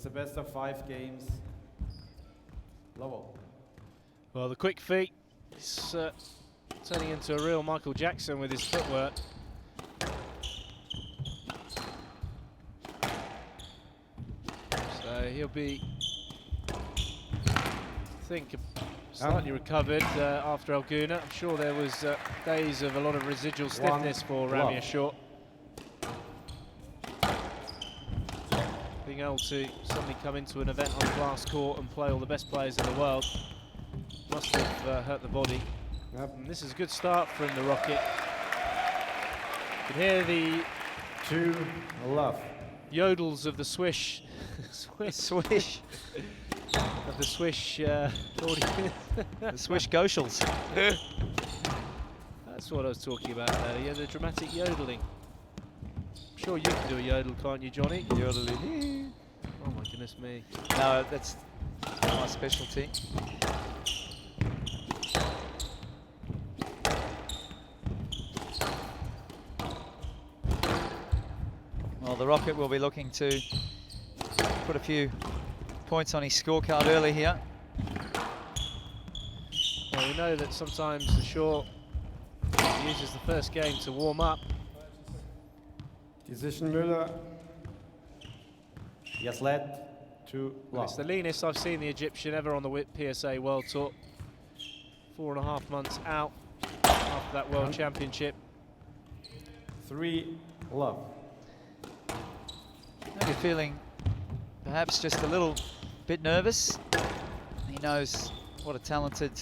It's the best of 5 games. Lowell. Well, the quick feet is turning into a real Michael Jackson with his footwork. So he'll be, I think, slightly recovered after Alguna. I'm sure there was days of a lot of residual stiffness for Ramy Ashour. Being able to suddenly come into an event on a glass court and play all the best players in the world must have hurt the body. Yep. And this is a good start from the Rocket. You can hear the 2-love. yodels of the swish. Swish. Of the swish audience. The swish goshals. That's what I was talking about earlier, the dramatic yodeling. I'm sure you can do a yodel, can't you, Johnny? Yodeling. Oh my goodness me. No, that's my specialty. Well, the Rocket will be looking to put a few points on his scorecard early here. Well, we know that sometimes Ashour uses the first game to warm up. Decision Müller. Yes, led. 2-love. It's the leanest I've seen the Egyptian ever on the PSA World Tour. 4.5 months out after that World Championship. 3-love. Maybe feeling perhaps just a little bit nervous. He knows what a talented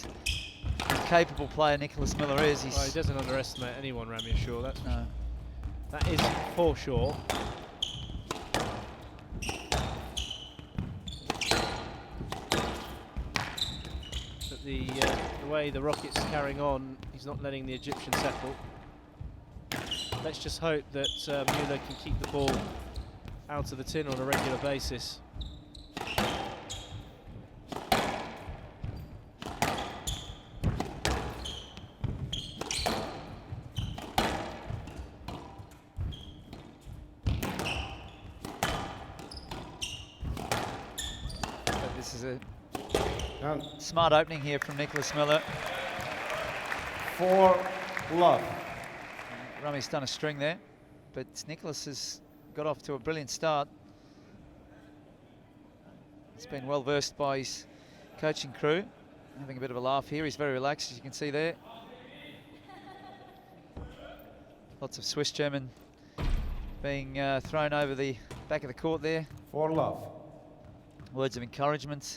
and capable player Nicholas Müller is. Well, he doesn't underestimate anyone, Ramy Ashour, that's no. that is for sure. But the way the Rocket's carrying on, he's not letting the Egyptian settle. Let's just hope that Müller can keep the ball out of the tin on a regular basis. This is a smart opening here from Nicholas Müller. 4-love. Ramy's done a string there, but Nicholas has got off to a brilliant start. He's been well versed by his coaching crew. Having a bit of a laugh here. He's very relaxed, as you can see there. Lots of Swiss German being thrown over the back of the court there. 4-love. Words of encouragement.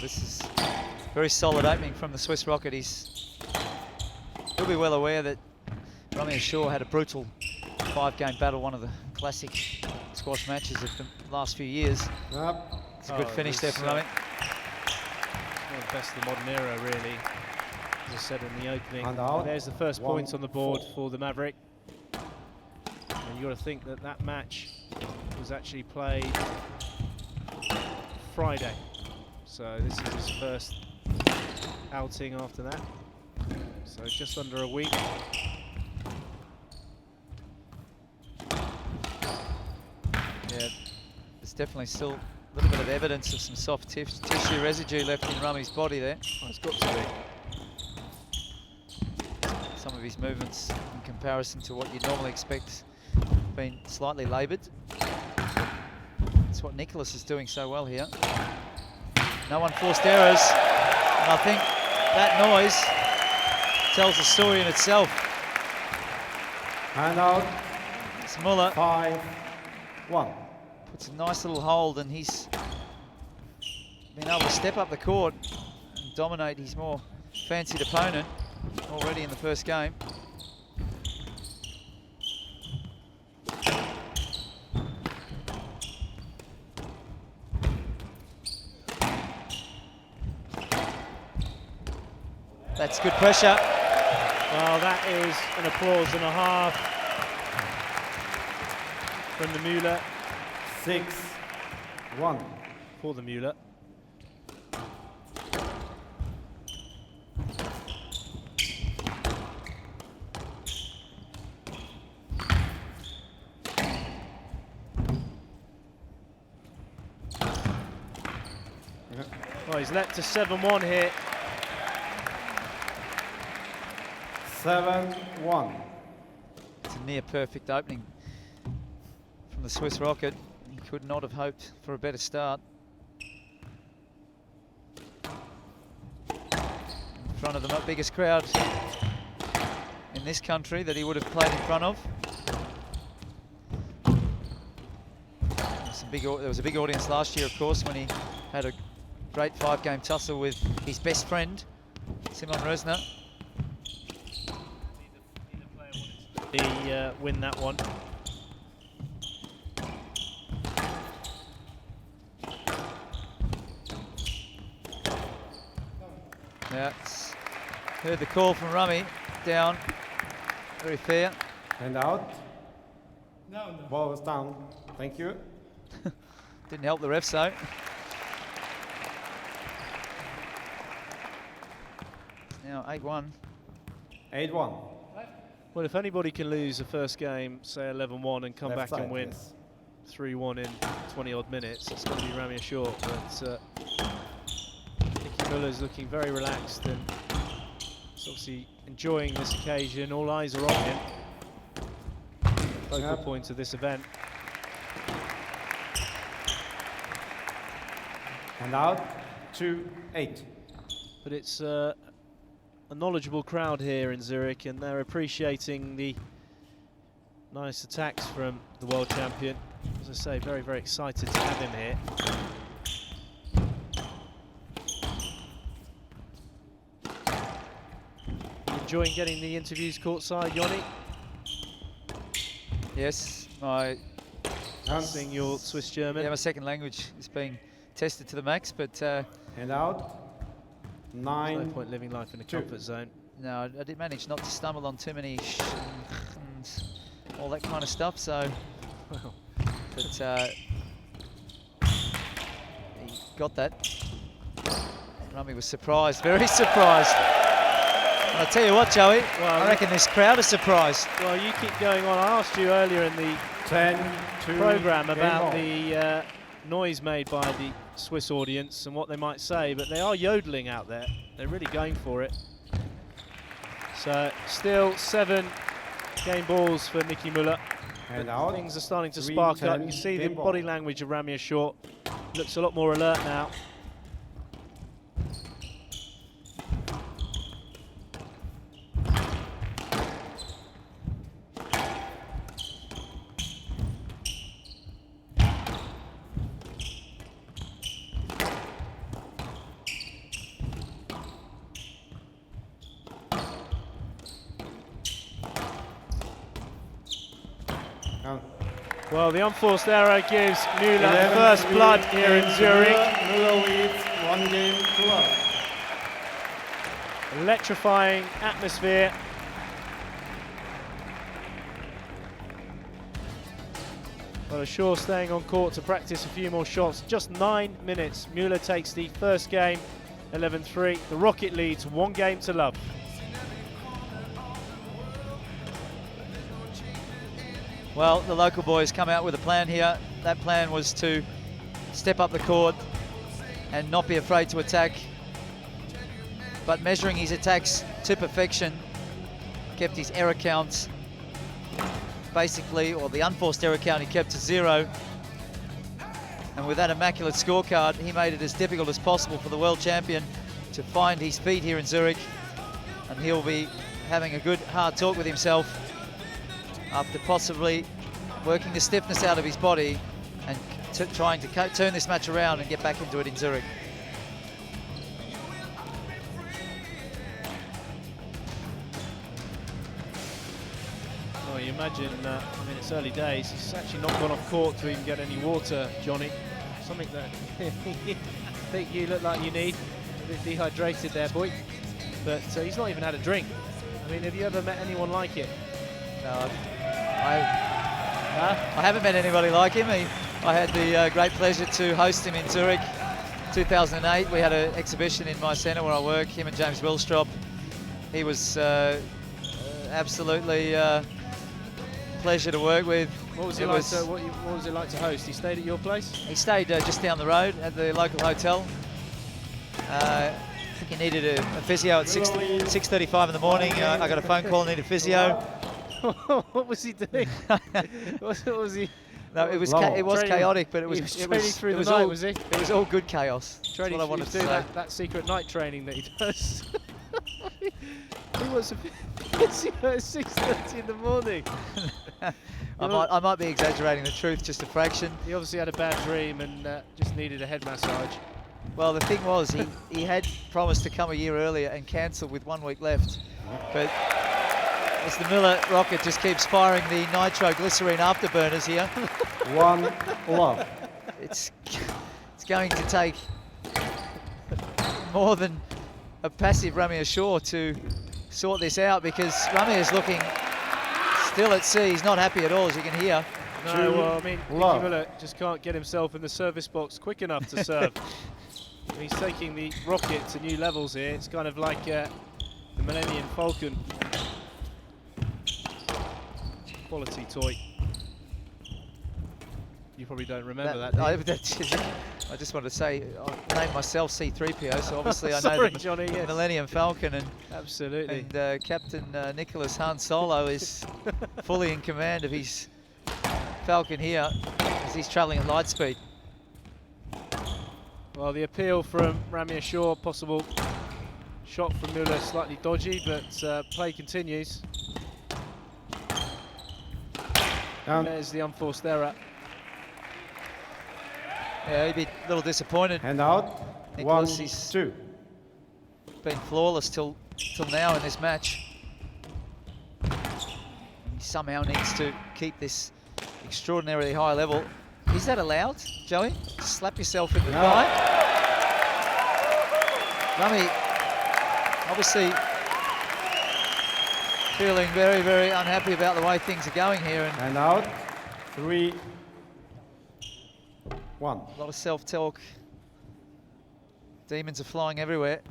This is very solid opening from the Swiss Rocket. He'll be well aware that Ramy Ashour had a brutal 5-game battle, one of the classic squash matches of the last few years. Yep. It's a good finish there from Ramy. One of the best of the modern era, really, as I said in the opening. And out. There's the first points on the board for the Maverick. And you've got to think that that match was actually played Friday. So this is his first outing after that. So just under a week. Yeah, there's definitely still a little bit of evidence of some soft tissue residue left in Ramy's body there. Oh, it's got to be. Some of his movements in comparison to what you'd normally expect have been slightly laboured. That's what Nicholas is doing so well here. No unforced errors, and I think that noise tells the story in itself. Hand out. It's Müller. 5-1. Puts a nice little hold, and he's been able to step up the court and dominate his more fancied opponent already in the first game. That's good pressure. Well, that is an applause and a half from the Müller. 6-1. For the Müller. Well, he's leapt to 7-1 here. 7-1. It's a near perfect opening from the Swiss Rocket. He could not have hoped for a better start. In front of the biggest crowd in this country that he would have played in front of. There was a big audience last year, of course, when he had a great 5-game tussle with his best friend, Simon Resner. He win that one. Yeah, heard the call from Ramy, down, very fair. And out. No, no. Ball is down. Thank you. Didn't help the refs though. Now 8-1. 8-1. Well, if anybody can lose the first game, say 11-1, and come Left back and side, win yes. 3-1 in 20-odd minutes, it's going to be Ramy Ashour. But Nicky Müller's looking very relaxed and he's obviously enjoying this occasion. All eyes are on him. Focal point of this event. And out. 2-8. But it's a knowledgeable crowd here in Zurich, and they're appreciating the nice attacks from the world champion. As I say, very, very excited to have him here. You enjoying getting the interviews courtside, Yoni? Yes, my Seeing your Swiss German. my second language is being tested to the max, but And out. There's 9. no point living life in a comfort zone. no, I did manage not to stumble on too many and all that kind of stuff. So, Well, but he got that. Ramy was surprised, very surprised. And I tell you what, Joey, Well, I reckon this crowd is surprised. well, you keep going on. I asked you earlier in the 10-2. program about game the noise made by the Swiss audience and what they might say, but they are yodeling out there. They're really going for it. So still 7 game balls for Nicky Müller. And out. Things are starting to 3-10 spark up. You can see the game ball. body language of Ramy Ashour looks a lot more alert now. Well, the unforced error gives Müller first blood here in Zurich. Müller leads 1 game to love. Electrifying atmosphere. Well, Ashour staying on court to practice a few more shots. Just 9 minutes. Müller takes the first game, 11-3. The Rocket leads 1 game to love. Well, the local boys come out with a plan here. That plan was to step up the court and not be afraid to attack. But measuring his attacks to perfection, kept his error counts basically, or the unforced error count he kept to 0. And with that immaculate scorecard, he made it as difficult as possible for the world champion to find his feet here in Zurich. And he'll be having a good hard talk with himself after possibly working the stiffness out of his body and trying to turn this match around and get back into it in Zurich. imagine, I mean, it's early days. He's actually not gone off court to even get any water, Johnny. Something that I think you look like you need. A bit dehydrated there, boy. But he's not even had a drink. I mean, have you ever met anyone like it? No, I haven't met anybody like him. I had the great pleasure to host him in Zurich 2008. We had an exhibition in my centre where I work, him and James Willstrop. He was absolutely pleasure to work with. What was it like to, what was it like to host? He stayed at your place? He stayed just down the road at the local hotel. I think he needed a physio at 6:35 in the morning. I got a phone call, needed physio. What was he doing? what was he? No, it was chaotic, but it was all good chaos. Training, what I wanted to say. That secret night training that he does. He was a physio at 6:30 in the morning. I might be exaggerating the truth just a fraction. He obviously had a bad dream and just needed a head massage. Well, the thing was, he had promised to come a year earlier and cancel with 1 week left. But as the Müller rocket just keeps firing the nitroglycerine afterburners here. 1-love. It's going to take more than a passive Ramy Ashour to sort this out, because Ramy is looking still at sea. He's not happy at all, as you can hear. No, well, I mean, Nicky Müller just can't get himself in the service box quick enough to serve. He's taking the rocket to new levels here. It's kind of like the Millennium Falcon. Quality toy. You probably don't remember that, I just want to say, I named myself C-3PO, so obviously I know the Johnny, yes. Millennium Falcon, and absolutely. And Captain Nicholas Han Solo is fully in command of his Falcon here as he's travelling at light speed. Well, the appeal from Ramy Ashour, possible shot from Müller, slightly dodgy, but play continues. There's the unforced error. Yeah, he'd be a little disappointed. Hand out. Nicholas, 1-2. Been flawless till now in this match. He somehow needs to keep this extraordinarily high level. Is that allowed, Joey? Slap yourself in the thigh. Ramy, obviously feeling very, very unhappy about the way things are going here. And out. 3-1. A lot of self-talk. Demons are flying everywhere.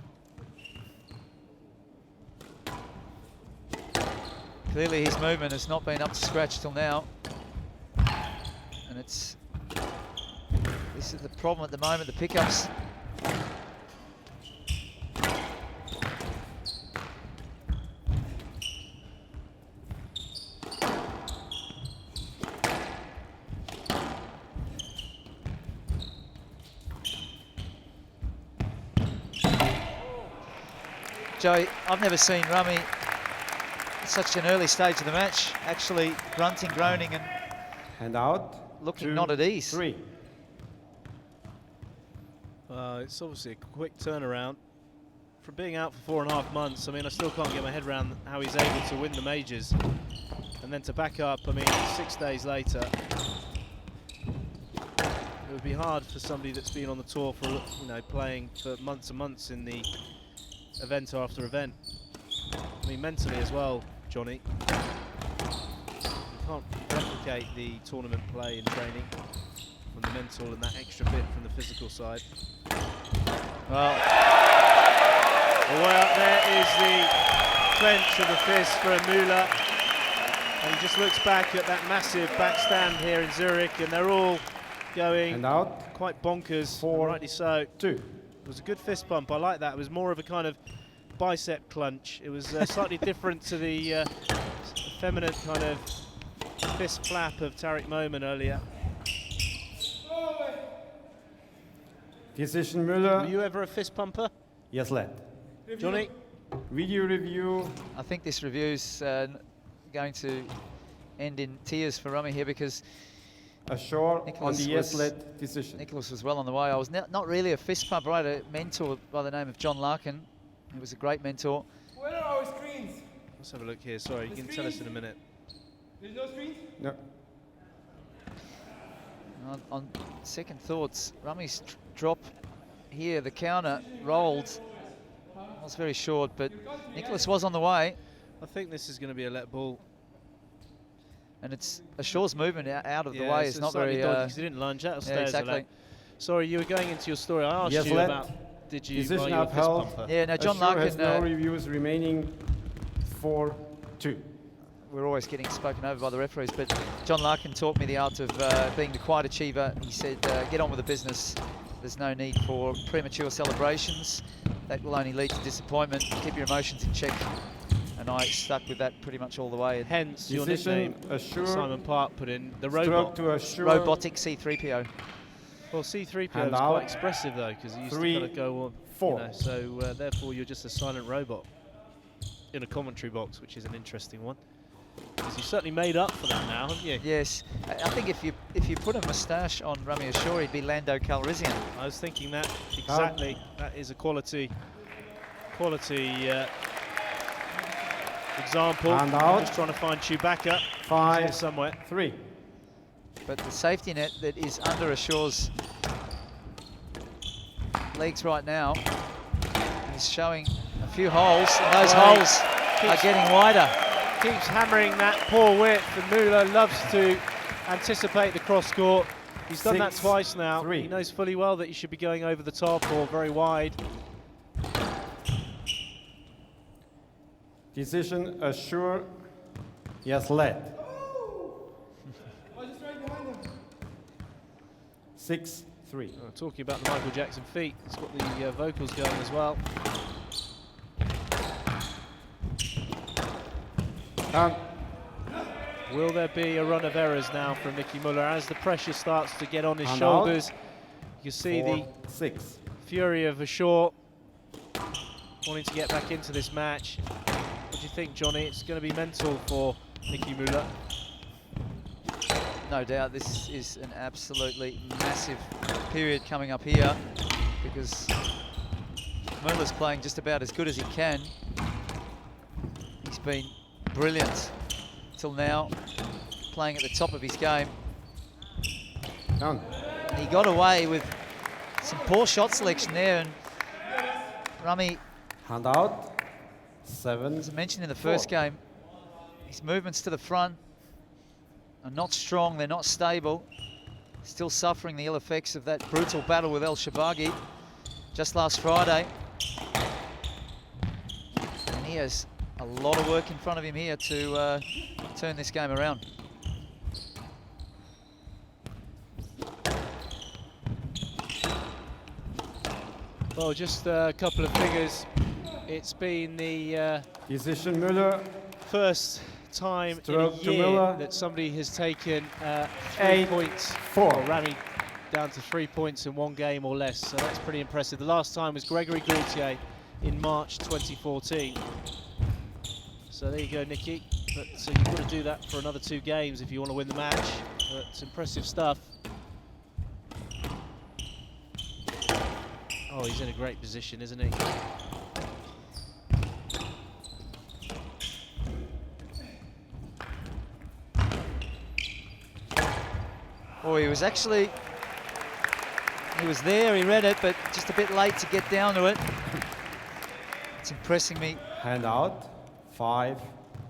Clearly his movement has not been up to scratch till now. And this is the problem at the moment, the pickups. Joey, I've never seen Ramy at such an early stage of the match, actually grunting, groaning, and out. Looking not at ease. 3. It's obviously a quick turnaround. From being out for 4.5 months, I mean, I still can't get my head around how he's able to win the majors. And then to back up, I mean, 6 days later, it would be hard for somebody that's been on the tour for, you know, playing for months and months in the event after event. I mean, mentally as well, Johnny. You can't replicate the tournament play and training from the mental and that extra bit from the physical side. Well, way up there is the clench of the fist for Müller. And he just looks back at that massive back stand here in Zurich, and they're all going and out. Quite bonkers, 4, rightly so. 2. It was a good fist pump, I like that. It was more of a kind of bicep clench. It was slightly different to the effeminate kind of fist flap of Tariq Momen earlier. Decision Müller. Were you ever a fist pumper? Yes, lad. Johnny? Video review. I think this review's going to end in tears for Ramy here, because Ashour on the Nicholas yes-led decision. Nicholas was well on the way. I was not really a fist pumper. I had a mentor by the name of John Larkin. He was a great mentor. Where are our screens? Let's have a look here. Sorry, you can tell us in a minute. There's no screens? No. On second thoughts, Ramy's drop here, the counter rolled. Was very short, but Nicholas was on the way. I think this is going to be a let ball. And it's Ashour's movement out of the Yeah, way. It's not slightly very. dodgy 'cause he didn't lunge. That'll stay as a exactly. let. Sorry, you were going into your story. I asked Yes, you let. about did you buy Decision your fist upheld. pumper? Yeah, now John Ashour has Larkin. no reviews remaining. 4-2. We're always getting spoken over by the referees, but John Larkin taught me the art of being the quiet achiever. He said, get on with the business. There's no need for premature celebrations. That will only lead to disappointment. Keep your emotions in check. And I stuck with that pretty much all the way. Hence your Decision nickname, Ashour. Simon Park put in, the Stroke robot. to Ashour. Robotic C3PO. Well, C3PO Hand was out. quite expressive though, because he used to 3, kind of go on. 4. You know, so therefore you're just a silent robot in a commentary box, which is an interesting one. Because you've certainly made up for that now, haven't you? Yes, I think if you put a moustache on Ramy Ashour, he'd be Lando Calrissian. I was thinking that exactly. That is a quality example. Hand I'm out. just trying to find Chewbacca. He's here 5, somewhere. 3. But the safety net that is under Ashour's legs right now is showing a few holes, and those Right. holes are getting wider. Keeps hammering that poor width, and Müller loves to anticipate the cross court. He's done that 6, twice now. 3. He knows fully well that he should be going over the top or very wide. Decision Ashour. Yes, let. I was just right behind him. 6-3. Talking about the Michael Jackson feet, it's got the vocals going as well. Will there be a run of errors now from Nicky Müller as the pressure starts to get on his And shoulders? You see 4, the 6. fury of Ashour wanting to get back into this match. What do you think, Johnny? It's going to be mental for Nicky Müller. No doubt this is an absolutely massive period coming up here, because Müller's playing just about as good as he can. He's been brilliant till now, playing at the top of his game. Down. And he got away with some poor shot selection there, and Ramy, Hand out. 7. as I mentioned in the first game, his movements to the front are not strong, they're not stable. Still suffering the ill effects of that brutal battle with El Shabagi just last Friday. And he has a lot of work in front of him here to turn this game around. Well, just a couple of figures. It's been the Decision Müller. first time Stroke in to a year Müller. that somebody has taken 3 8, points, 4. or Ramy down to 3 points in one game or less, so that's pretty impressive. The last time was Gregory Gaultier in March 2014. So there you go, Nicky. But you've got to do that for another 2 games if you want to win the match. But it's impressive stuff. Oh, he's in a great position, isn't he? Oh, he was there, he read it, but just a bit late to get down to it. It's impressing me Hand out. 5, 8.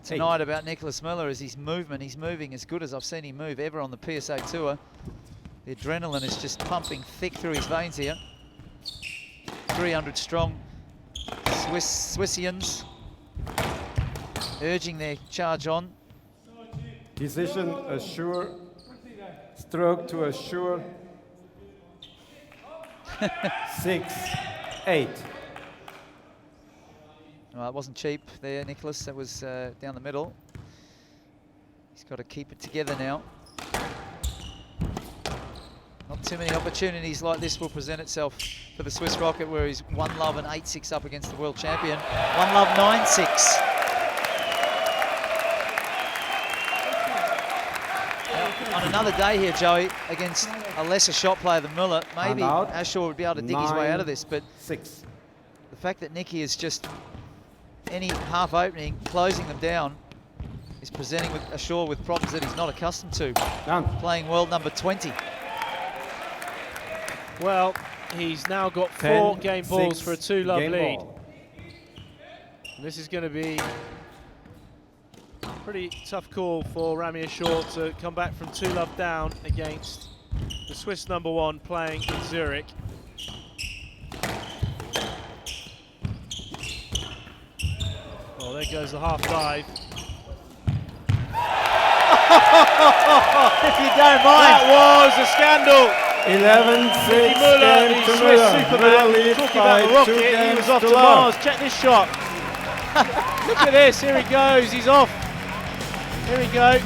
tonight about Nicholas Müller is his movement. He's moving as good as I've seen him move ever on the PSA Tour. The adrenaline is just pumping thick through his veins here. 300 strong Swissians urging their charge on. Decision Ashour. Stroke to Ashour. 6-8. Well, it wasn't cheap there, Nicholas. That was down the middle. He's got to keep it together now. Not too many opportunities like this will present itself for the Swiss Rocket, where he's 1-love and 8-6 up against the world champion. 1-love 9-6. On another day here, Joey, against a lesser shot player than Müller, maybe out. Ashour would be able to dig his way out of this, but 6. the fact that Nicky is just any half opening, closing them down, is presenting with Ashour with problems that he's not accustomed to. Down. Playing world number 20. Well, he's now got 10, 4 game balls 6 for a 2-love game lead. ball. And this is going to be a pretty tough call for Ramy Ashour to come back from 2-love down against the Swiss #1 playing in Zurich. Well, there goes the half dive. If you don't mind. That was a scandal. 11-6 Müller, game the to Swiss Müller. Superman, Müller leads talking about the by 2 rocket, he games was off to love. Mars. Check this shot. Look at this, here he goes, he's off. Here we go.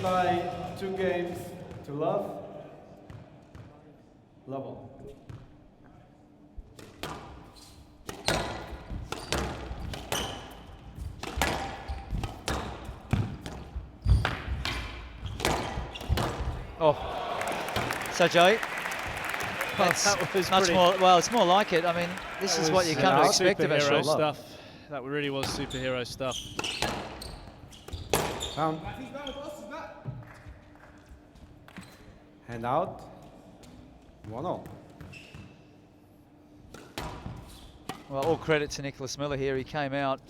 By 2 games to love. Level. Oh, so Joey, That was much pretty- more. Well, it's more like it. I mean, this is what you come to yeah, expect of superhero Ashour. stuff. That really was superhero stuff. Down. He's back with us, he's back. Hand out. 1-0. Well, all credit to Nicholas Müller here. He came out,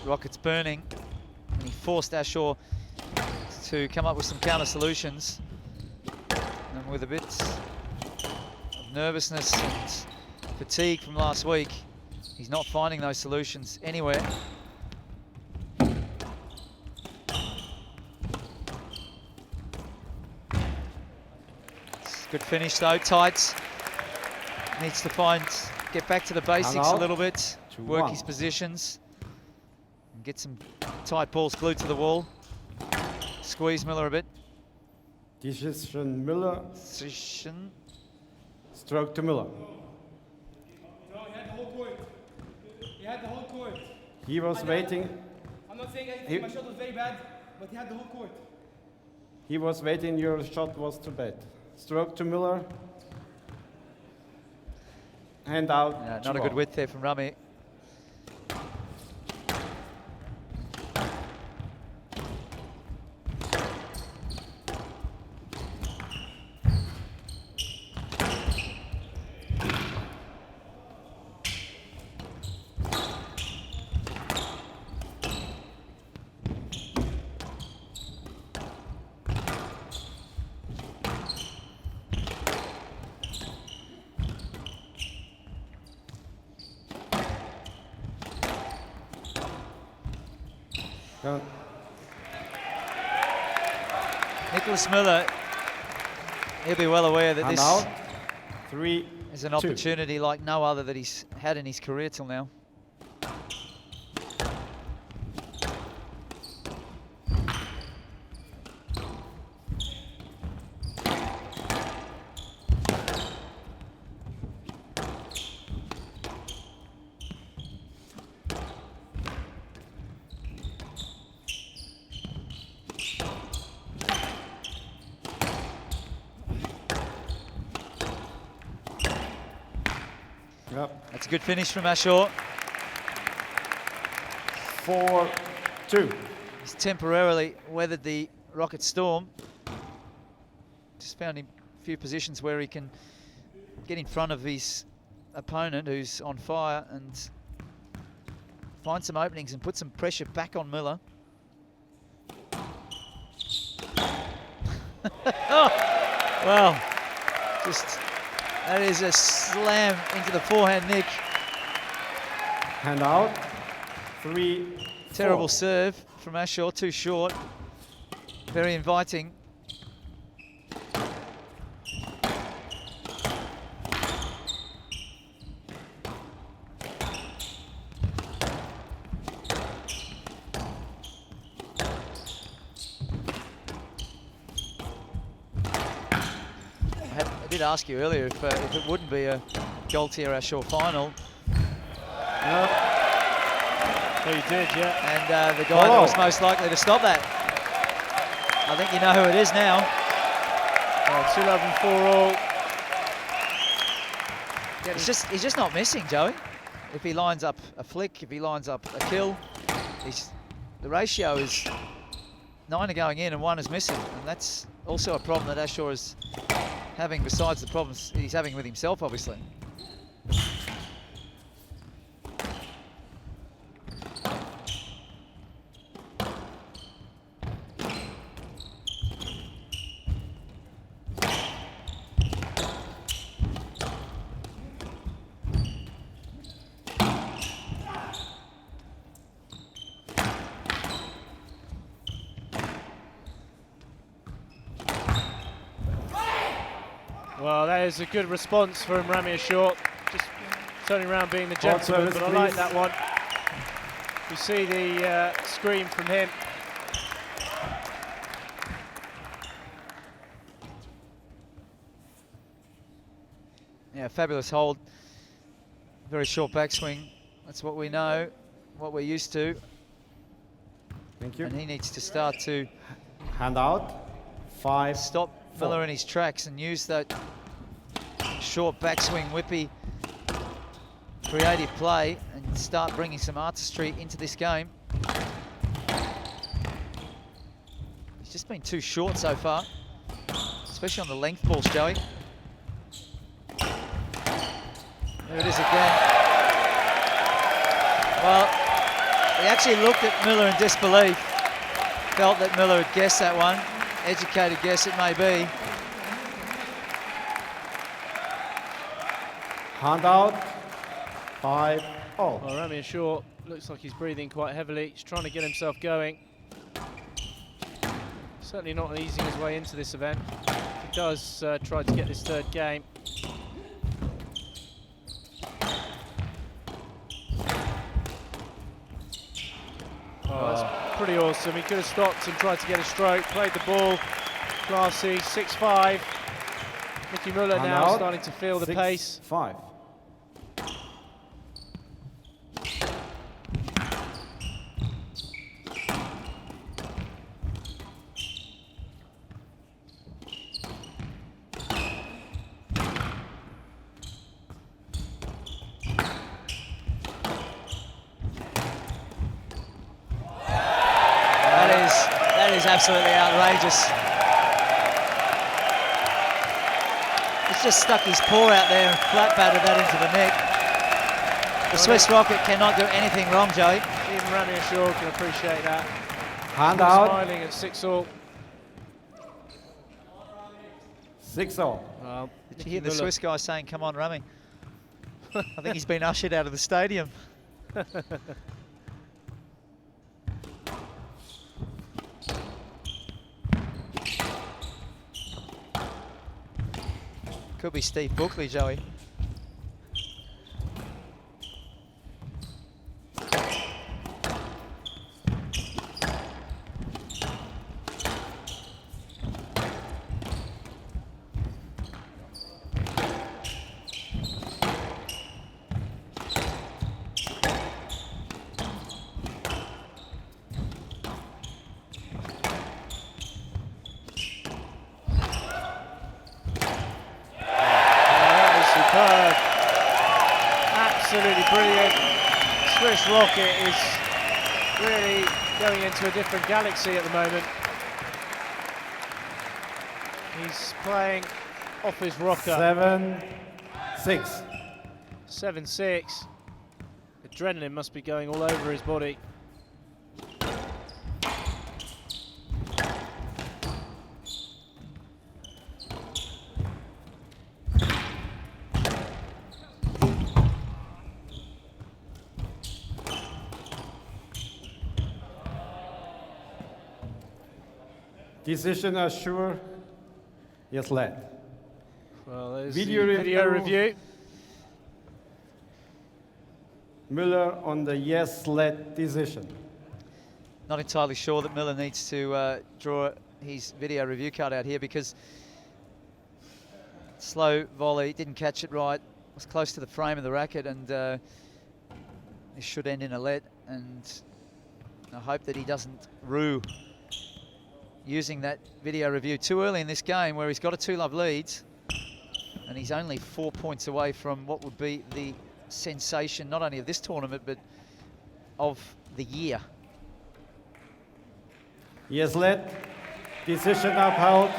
rockets burning, and he forced Ashour to come up with some counter solutions. And with a bit of nervousness and fatigue from last week, he's not finding those solutions anywhere. Good finish though, tight. Needs to get back to the basics a little bit, work 2-1. his positions, and get some tight balls glued to the wall. Squeeze Müller a bit. Decision Müller. Position. Stroke to Müller. No, he had the whole court. He had the whole court. He was waiting. I'm not saying anything, my shot was very bad, but he had the whole court. He was waiting. Your shot was too bad. Stroke to Müller. Hand out. Yeah, not a good width there from Ramy. Down. Nicholas Müller, he'll be well aware that Hand this out. 3, is an 2. opportunity like no other that he's had in his career till now. Yep. That's a good finish from Ashour. 4, 2. He's temporarily weathered the rocket storm. Just found him a few positions where he can get in front of his opponent who's on fire and find some openings and put some pressure back on Müller. Oh, well, just that is a slam into the forehand nick. Hand out. 3, Terrible 4. serve from Ashour, too short. Very inviting. I did ask you earlier if it wouldn't be a Gaultier Ashour final. Yep. Oh, you did, yeah. And the guy that was most likely to stop that. I think you know who it is now. 2 love and 4 all. He's just not missing, Joey. If he lines up a flick, if he lines up a kill, the ratio is 9 are going in and 1 is missing. And that's also a problem that Ashour is having, besides the problems he's having with himself, obviously. Well, that is a good response from Ramy Ashour. Just turning around being the gentleman, service, but I like please. that one. You see the scream from him. Yeah, fabulous hold. Very short backswing. That's what we know, what we're used to. Thank you. And he needs to start to Hand out. 5, stop 4. Müller in his tracks and use that short backswing whippy creative play and start bringing some artistry into this game. He's just been too short so far, especially on the length balls, Joey. There it is again. Well, he actually looked at Müller in disbelief, felt that Müller had guessed that one. Educated guess it may be. Hand out. 5, all. Well, Ramy Ashour looks like he's breathing quite heavily. He's trying to get himself going. Certainly not easing his way into this event. He does try to get this third game. Oh, that's pretty awesome. He could have stopped and tried to get a stroke, played the ball. Classy, 6-5. Nicky Müller Hand now out. starting to feel the 6, pace. 5. That is absolutely outrageous. He's just stuck his paw out there and flat batted that into the net. The Swiss Rocket cannot do anything wrong, Joey. Even Ramy Ashour can appreciate that. Hand out. Smiling at 6-all. 6, all. Well, Did you hear the Swiss guy saying, "Come on, Ramy"? I think he's been ushered out of the stadium. Could be Steve Bookley, Joey. Absolutely brilliant. Swiss Rocket is really going into a different galaxy at the moment. He's playing off his rocker. 7-6. 7-6. Adrenaline must be going all over his body. Decision Ashour, yes, led. Well, there's Video the video review. Müller on the yes led decision. Not entirely sure that Müller needs to draw his video review card out here, because slow volley, didn't catch it right, was close to the frame of the racket, and this should end in a let. And I hope that he doesn't rue using that video review too early in this game, where he's got a 2-love lead, and he's only 4 points away from what would be the sensation, not only of this tournament, but of the year. Yes, led. Decision upheld.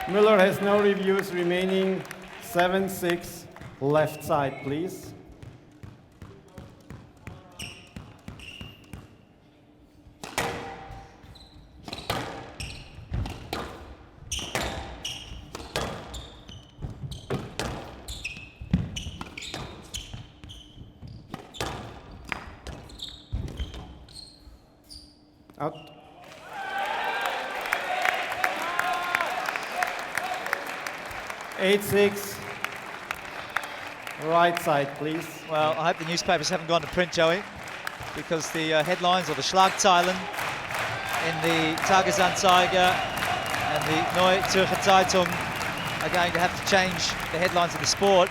Müller has no reviews remaining. 7-6. Left side, please. Out. Eight, 6. Right side, please. Well, I hope the newspapers haven't gone to print, Joey, because the headlines, or the Schlagzeilen in the Tagesanzeiger and the Neue Zürcher Zeitung, are going to have to change the headlines of the sport.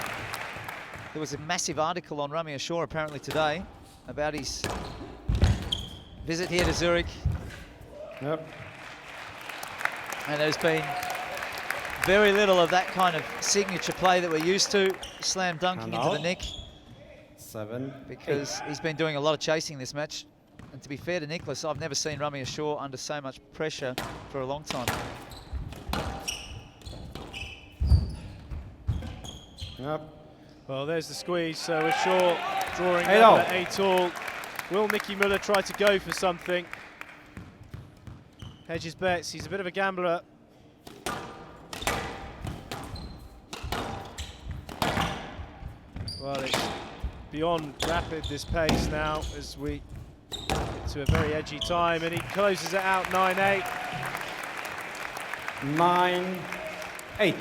There was a massive article on Ramy Ashour apparently today about his visit here to Zurich. Yep. And there's been very little of that kind of signature play that we're used to, slam dunking into the nick. 7, because 8. he's been doing a lot of chasing this match. And to be fair to Nicholas, I've never seen Ramy Ashour under so much pressure for a long time. Yep. Well, there's the squeeze, so Ashour drawing 8-all. at 8-all. Will Nicky Müller try to go for something? Hedges bets, he's a bit of a gambler. Well, it's beyond rapid, this pace now, as we get to a very edgy time, and he closes it out 9-8. 9-8.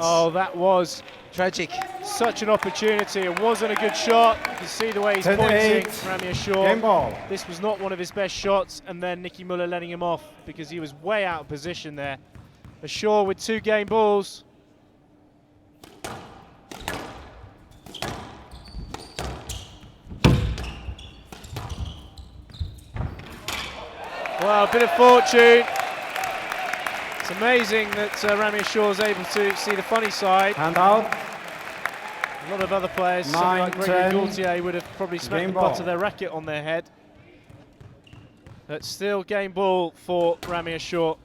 Oh, That was tragic. such an opportunity. It wasn't a good shot. You can see the way he's 10-8. pointing, Ramy Ashour. Game ball. This was not one of his best shots, and then Nicky Müller letting him off because he was way out of position there. Ashour with 2 game balls. Well, a bit of fortune. It's amazing that Ramy Ashour is able to see the funny side. Hand out. A lot of other players, something like 9-10. Gregory Gaultier, would have probably smacked Game the butt ball. of their racket on their head. But still game ball for Ramy Ashour.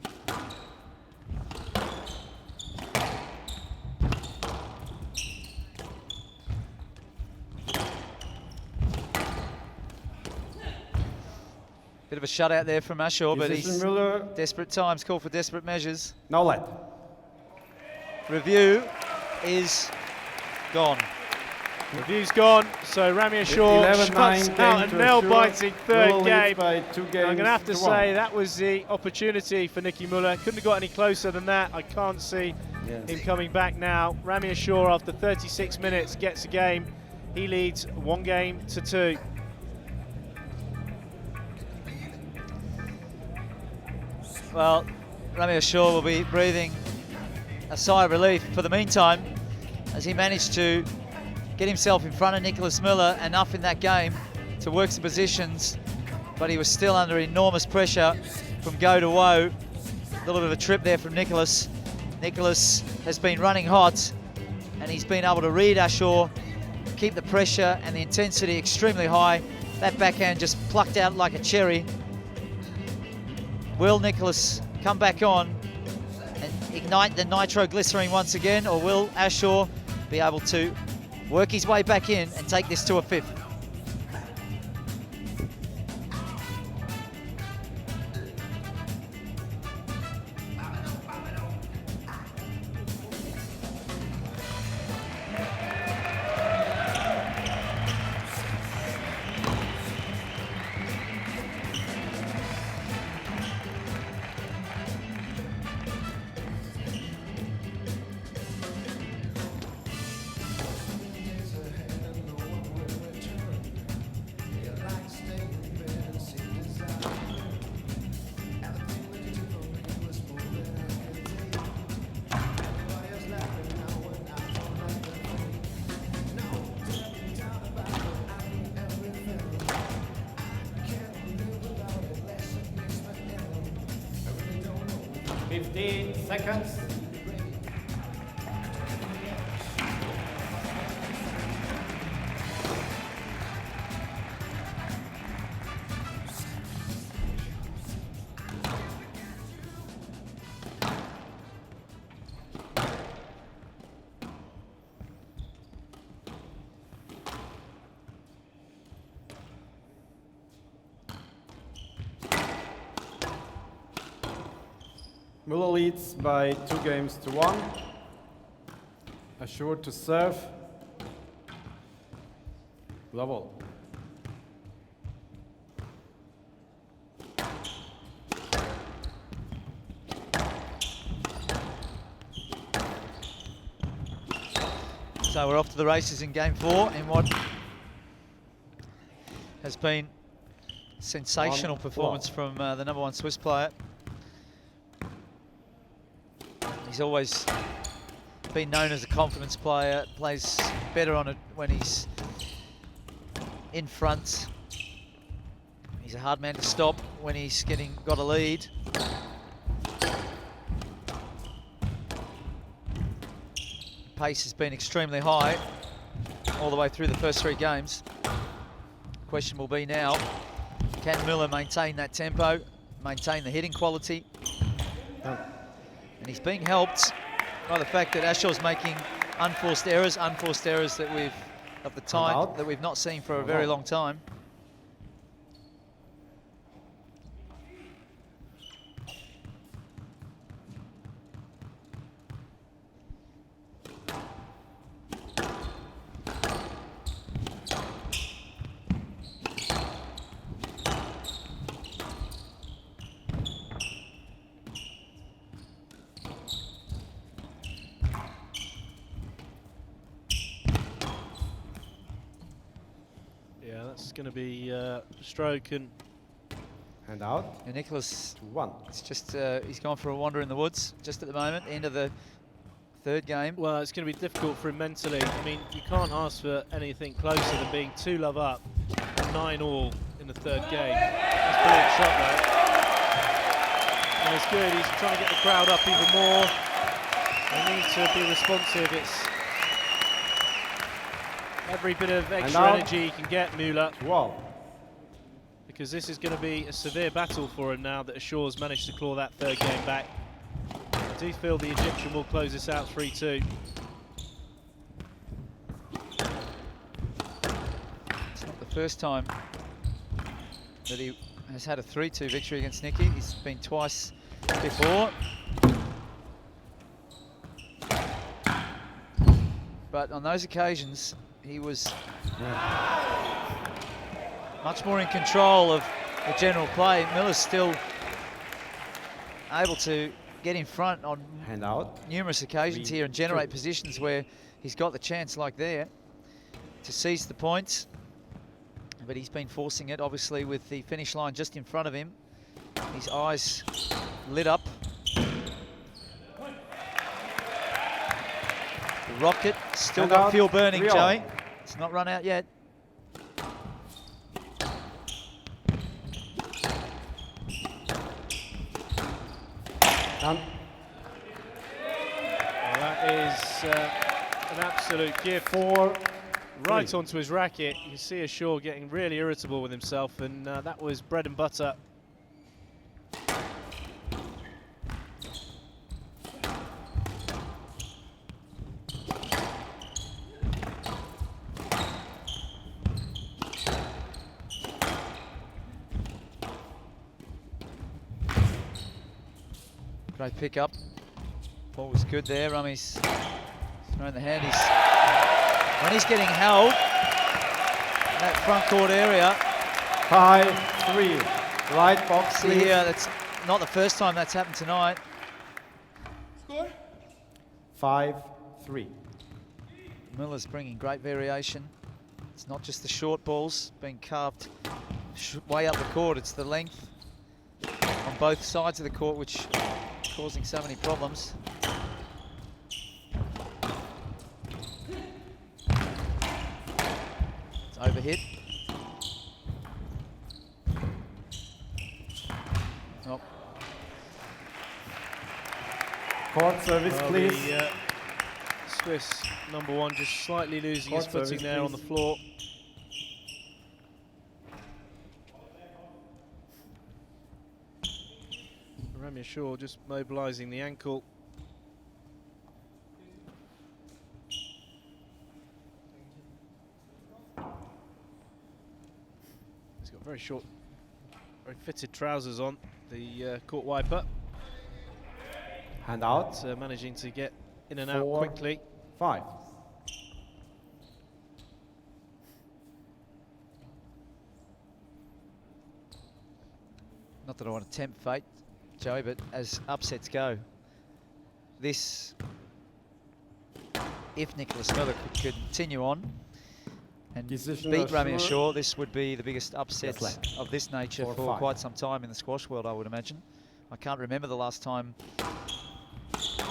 Bit of a shutout there from Ashour, but Decision he's Müller. desperate times call for desperate measures. No let. Review is gone. Review's gone, so Ramy Ashour 11-9 shuts out a game to nail-biting Ashour. third Müller game. leads by 2 games I'm going to have to to say 1. that was the opportunity for Nicky Müller. Couldn't have got any closer than that. I can't see him coming back now. Ramy Ashour, after 36 minutes, gets a game. He leads 1 game to 2. Well, Ramy Ashour will be breathing a sigh of relief for the meantime, as he managed to get himself in front of Nicholas Müller enough in that game to work some positions, but he was still under enormous pressure from go to woe. A little bit of a trip there from Nicholas. Nicholas has been running hot, and he's been able to read Ashour, keep the pressure and the intensity extremely high. That backhand just plucked out like a cherry. Will Nicholas come back on and ignite the nitroglycerine once again, or will Ashour be able to work his way back in and take this to a 5th? Seconds. Müller leads by 2 games to 1. Ashour to serve. Level. So we're off to the races in game 4 in what has been sensational performance from the #1 Swiss player. He's always been known as a confidence player, plays better on it when he's in front. He's a hard man to stop when he's got a lead. Pace has been extremely high all the way through the first 3 games. Question will be now, can Müller maintain that tempo, maintain the hitting quality? And he's being helped by the fact that Ashour's making unforced errors that we've not seen for a very long time. It's going to be stroke and out. And Nicholas, 1. It's just he's gone for a wander in the woods just at the moment, end of the 3rd game. Well, it's going to be difficult for him mentally. I mean, you can't ask for anything closer than being 2-love up, 9-all in the 3rd game. That's a brilliant shot, though. And it's good. He's trying to get the crowd up even more. He needs to be responsive. It's every bit of extra energy he can get, Müller. Wow. Because this is going to be a severe battle for him now that Ashour's managed to claw that 3rd game back. I do feel the Egyptian will close this out 3-2. It's not the first time that he has had a 3-2 victory against Nicky. He's been twice before. But on those occasions, he was much more in control of the general play. Müller's still able to get in front on Hand out. numerous occasions 3, here and generate 2. positions where he's got the chance like there to seize the points. But he's been forcing it, obviously, with the finish line just in front of him. His eyes lit up. The rocket still Hand got out, fuel burning, 3-all. Joey. It's not run out yet. Done. Well, that is an absolute gift. 4, Right 3. onto his racket. You can see Ashour getting really irritable with himself, and that was bread and butter. Great pickup. Ball was good there. Ramy's thrown the hand. When he's getting held in that front court area, 5-3. Right box, see please. here, that's not the first time that's happened tonight. Score? 5-3. Müller's bringing great variation. It's not just the short balls being carved way up the court, it's the length on both sides of the court which is causing so many problems. It's overhit. Oh, Court service, Well, please. the Swiss #1 just slightly losing his Court footing service, there on the please. floor. Ramy Ashour just mobilising the ankle. He's got very short, very fitted trousers on, the court wiper. Hand out. Managing to get in and out 4, quickly. 5. not that I want to tempt fate, Joey, but as upsets go, this, if Nicholas Müller could continue on and Decision beat Ramy Ashour. Ashour, this would be the biggest upset Yes, left. of this nature 4, for 5. quite some time in the squash world, I would imagine. I can't remember the last time a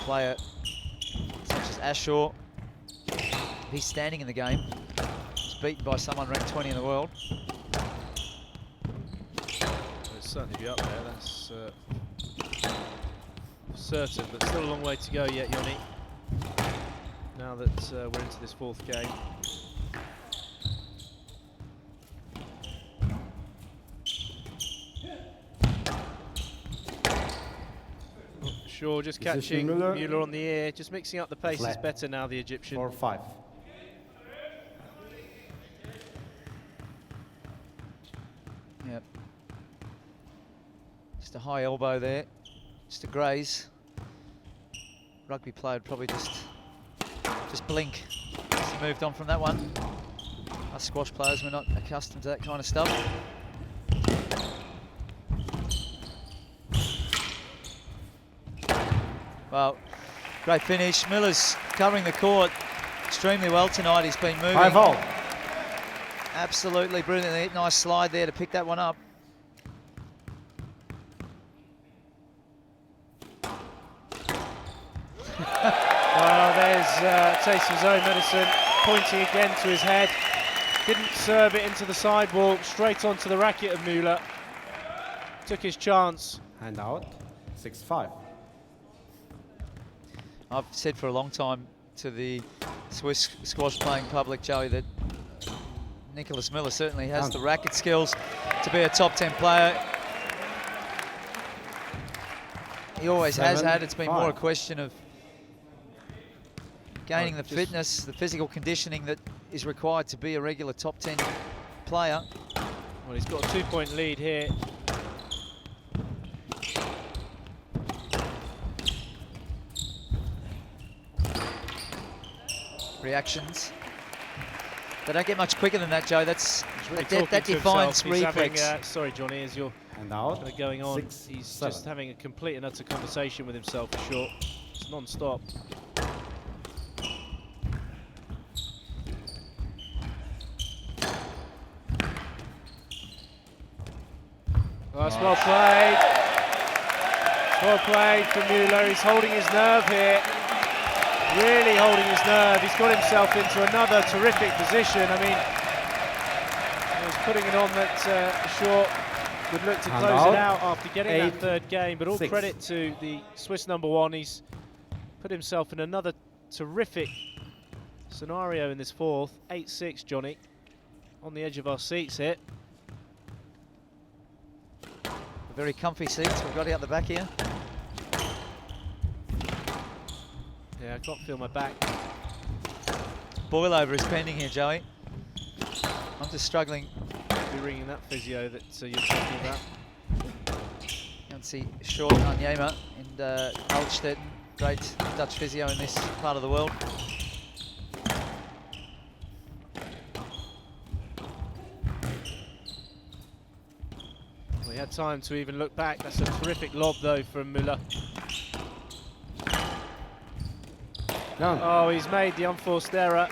player such as Ashour, he's standing in the game, was beaten by someone ranked 20 in the world. It'll certainly be up there, that's certain, but still a long way to go yet, Yoni. Now that we're into this fourth game. Sure, just Decision catching Müller. Müller on the ear, just mixing up the pace is Flat. better now, the Egyptian. 4, 5. Yep. Just a high elbow there, just a graze. Rugby player would probably just blink as he moved on from that one. Us squash players, we're not accustomed to that kind of stuff. Well, great finish. Müller's covering the court extremely well tonight. He's been moving 5-all. absolutely brilliantly. Nice slide there to pick that one up. Well, there's taste of his own medicine, pointing again to his head. Didn't serve it into the sidewall, straight onto the racket of Müller. Took his chance. Hand out. 6-5. I've said for a long time to the Swiss squash playing public, Joey, that Nicholas Müller certainly has the racket skills to be a top 10 player. He always has 7, had. It's been more a 5. question of gaining Well, the just- fitness, the physical conditioning that is required to be a regular top 10 player. Well, he's got a 2-point lead here reactions. They don't get much quicker than that, Joe. That's Really that talking to defines himself. He's reflex. having, sorry, Johnny, as you're And out. kind of going on, 6, he's 7. just having a complete and utter conversation with himself for sure. It's non-stop. Oh, that's well played. It's well played from Müller. He's holding his nerve here. Really holding his nerve. He's got himself into another terrific position. I mean, he was putting it on that Ashour would look to And close out. it out after getting 8, that third game. But all 6. credit to the Swiss #1. He's put himself in another terrific scenario in this fourth. 8-6, Johnny. On the edge of our seats here. Very comfy seats. We've got it out the back here. Yeah, I can't feel my back. Boil over is pending here, Joey. I'm just struggling. Be ringing that physio that you're talking about. You can see Short Anyema and Altstetten, great Dutch physio in this part of the world. We had time to even look back. That's a terrific lob though from Müller. Down. Oh, he's made the unforced error.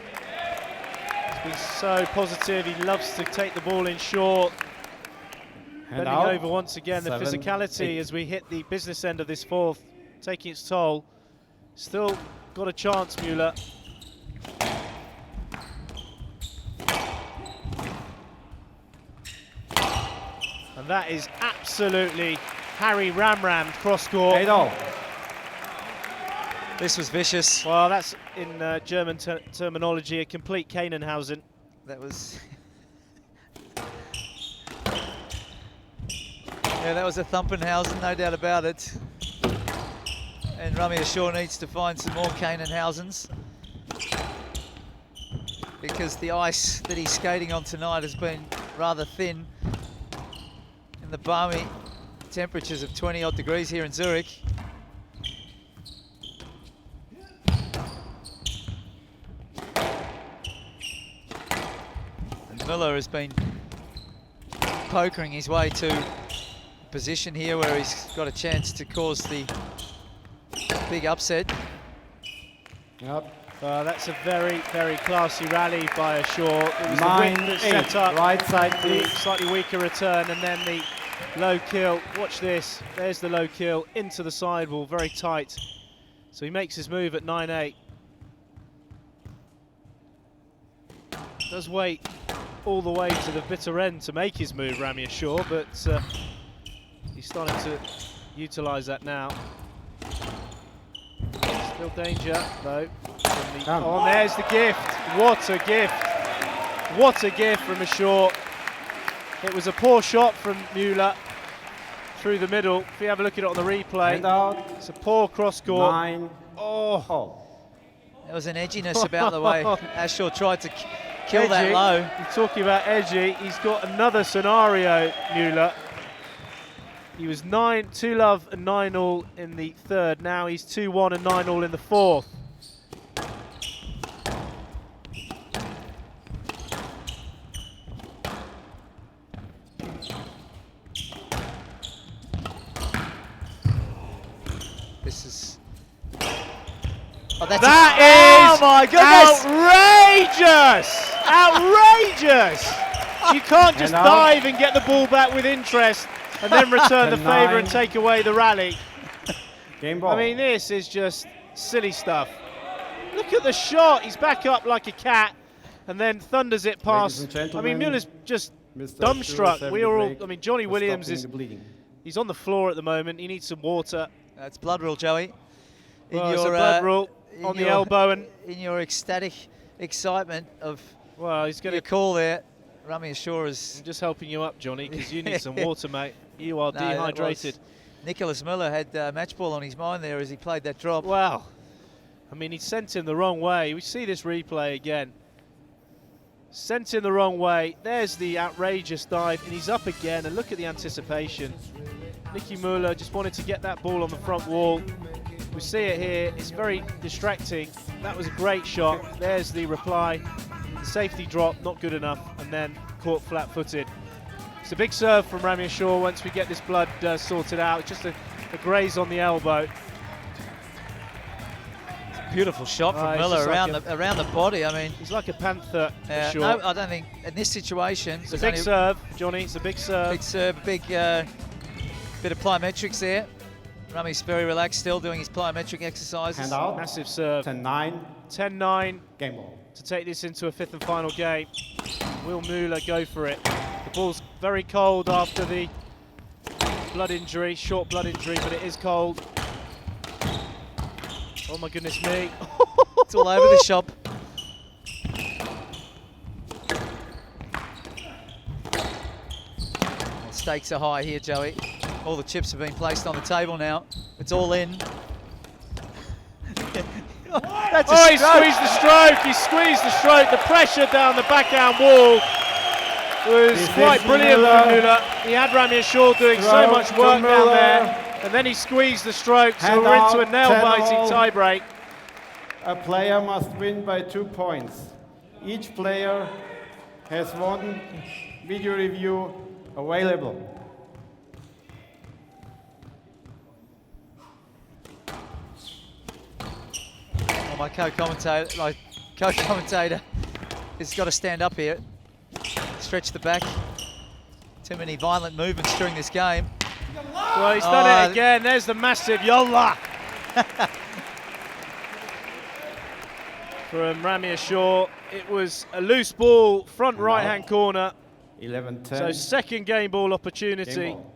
He's been so positive. He loves to take the ball in short. And Bending out. over once again. The 7, physicality 8. as we hit the business end of this fourth, taking its toll. Still got a chance, Müller. And that is absolutely Harry Ramrammed cross-court. 8-all. This was vicious. Well, that's in German terminology a complete Kanenhausen. That was... yeah, that was a Thumpenhausen, no doubt about it. And Ramy Ashour needs to find some more Kanenhausens, because the ice that he's skating on tonight has been rather thin in the balmy temperatures of 20-odd degrees here in Zurich. And Müller has been pokering his way to a position here where he's got a chance to cause the big upset. Yep. That's a very, very classy rally by Ashour. It was 9, the wind that 8. set up Right side, the please. slightly weaker return, and then the low kill. Watch this. There's the low kill into the sidewall, very tight. So he makes his move at 9-8. Does wait all the way to the bitter end to make his move, Ramy Ashour, but he's starting to utilise that now. Still danger, though. Oh, and there's the gift. What a gift. What a gift from Ashour. It was a poor shot from Müller through the middle. If you have a look at it on the replay, And out. it's a poor cross-court. 9. Oh, There was an edginess about the way Ashour tried to kill that edgy. low. You're talking about edgy. He's got another scenario, Müller. He was 2-love and 9-all in the third. Now he's 2-1 and 9-all in the fourth. This is... Oh, that's That is oh my goodness! outrageous! You can't just And out. dive and get the ball back with interest and then return the And favour and 9. take away the rally. Game ball. I mean, this is just silly stuff. Look at the shot. He's back up like a cat and then thunders it past. and I mean, gentlemen, Müller's just Mr. dumbstruck. Ashour, We are all, break I mean, Johnny for Williams stopping is, the bleeding. he's on the floor at the moment. He needs some water. That's blood rule, Joey. Well, it's a blood rule in on the your- elbow, and in your ecstatic excitement of well, he's going your to. call there, Ramy Ashour is... I'm just helping you up, Johnny, because you need some water, mate. You are No, that dehydrated. was- Nicholas Müller had match ball on his mind there as he played that drop. Wow. I mean, he sent him the wrong way. We see this replay again. Sent him the wrong way. There's the outrageous dive, and he's up again. And look at the anticipation. Nicky Müller just wanted to get that ball on the front wall. We see it here. It's very distracting. That was a great shot. There's the reply. The safety drop, not good enough, and then caught flat-footed. It's a big serve from Ramy Ashour once we get this blood sorted out. Just a graze on the elbow. Beautiful shot from It's Müller just around like around the body. I mean, He's like a panther, for sure. no, I don't think in this situation. It's a big serve, Johnny. It's a big serve. Big serve, big bit of plyometrics there. Ramy's very relaxed, still doing his plyometric exercises. Hand out. Massive serve. 10-9. 10-9 Game ball. to take this into a fifth and final game. Will Müller go for it? The ball's very cold after the blood injury, short blood injury, but it is cold. Oh my goodness me. It's all over the shop. Well, stakes are high here, Joey. All the chips have been placed on the table now. It's all in. That's a He squeezed the stroke. He squeezed the stroke. The pressure down the backhand wall was This quite is brilliant Müller. from Müller. He had Ramy Ashour doing so Stroke much to work down Müller. there, and then he squeezed the stroke, so Hand we're into a out, nail-biting 10-all. tie-break. A player must win by 2 points. Each player has one video review available. Oh, my co-commentator has got to stand up here. Stretch the back. Too many violent movements during this game. Well, he's done it again. There's the massive yolla from Ramy Ashour. It was a loose ball, front right-hand corner. 11-10. So second game ball opportunity. Game ball.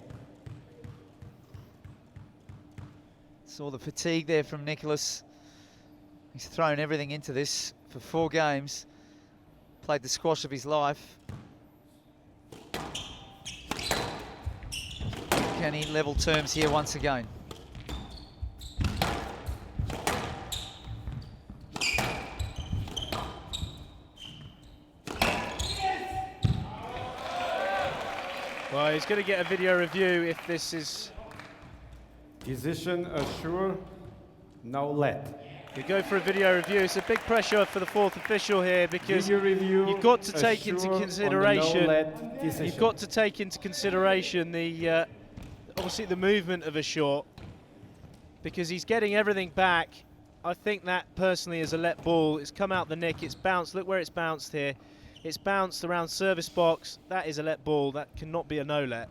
Saw the fatigue there from Nicholas. He's thrown everything into this for 4 games. Played the squash of his life. Can he level terms here once again? Well, he's going to get a video review if this is... Decision assure, no let. We go for a video review. It's a big pressure for the fourth official here because Video review you've got to take into assure on the consideration. no-let decision. You've got to take into consideration the obviously the movement of Ashour because he's getting everything back. I think that personally is a let ball. It's come out the nick. It's bounced. Look where it's bounced here. It's bounced around service box. That is a let ball. That cannot be a no let.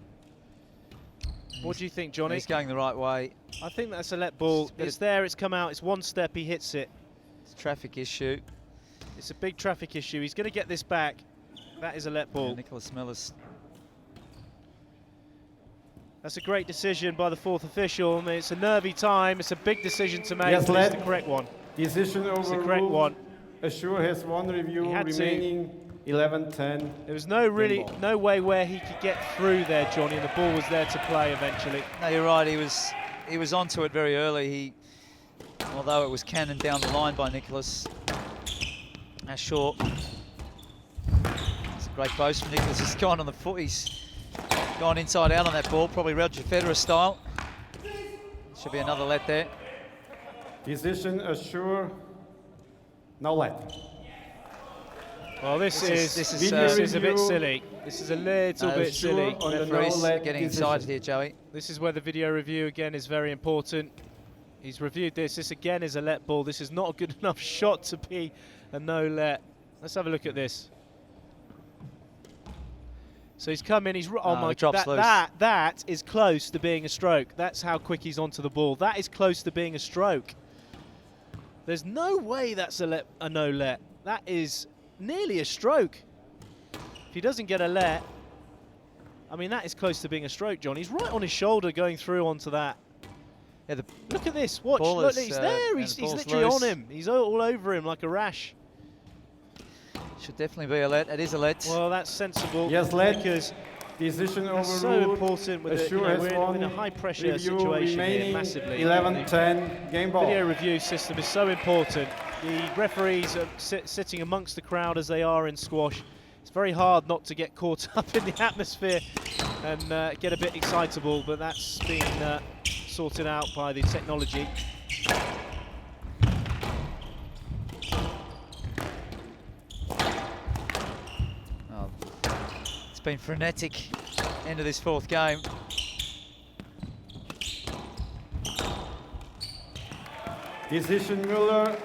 What do you think, Johnny? He's going the right way. I think that's a let ball. It's there. It's come out. It's one step. He hits it. It's a traffic issue. It's a big traffic issue. He's going to get this back. That is a let ball. Nicholas Müller's. That's a great decision by the fourth official. I mean, it's a nervy time. It's a big decision to make. Yes, but it's let. the correct one. Decision It's the correct overruled. one. Assure has one review He had to. remaining. 11-10. There was no ball. no way where he could get through there, Johnny, and the ball was there to play eventually. No, you're right. He was onto it very early. Although it was cannoned down the line by Nicholas Ashour. It's a great boast from Nicholas. He's gone on the foot. He's gone inside out on that ball, probably Roger Federer style. Should be another let there. Decision assure, no let. Well, this is a bit review. silly. This is a little bit Assure silly. on the Referee's no-let getting decision. inside here, Joey. This is where the video review again is very important. He's reviewed this. This again is a let ball. This is not a good enough shot to be a no let. Let's have a look at this. So he's come in. He's oh my! He drops loose. That is close to being a stroke. That's how quick he's onto the ball. That is close to being a stroke. There's no way that's a no let. That is nearly a stroke. If he doesn't get a let, I mean, that is close to being a stroke, John. He's right on his shoulder going through onto that. Yeah, the Look at this. Watch. ball Look, is, he's there. and He's the ball's literally loose. on him. He's all over him like a rash. should definitely be a let. It is a let. Well, that's sensible. Yes, let. Because Decision it's overruled. so important with Assure it. has We're one in a high-pressure review situation here, remaining. massively. 11-10, game ball. Video review system is so important. The referees are sitting amongst the crowd as they are in squash. It's very hard not to get caught up in the atmosphere and get a bit excitable, but that's been sorted out by the technology. Oh, it's been frenetic end of this fourth game. Decision Müller.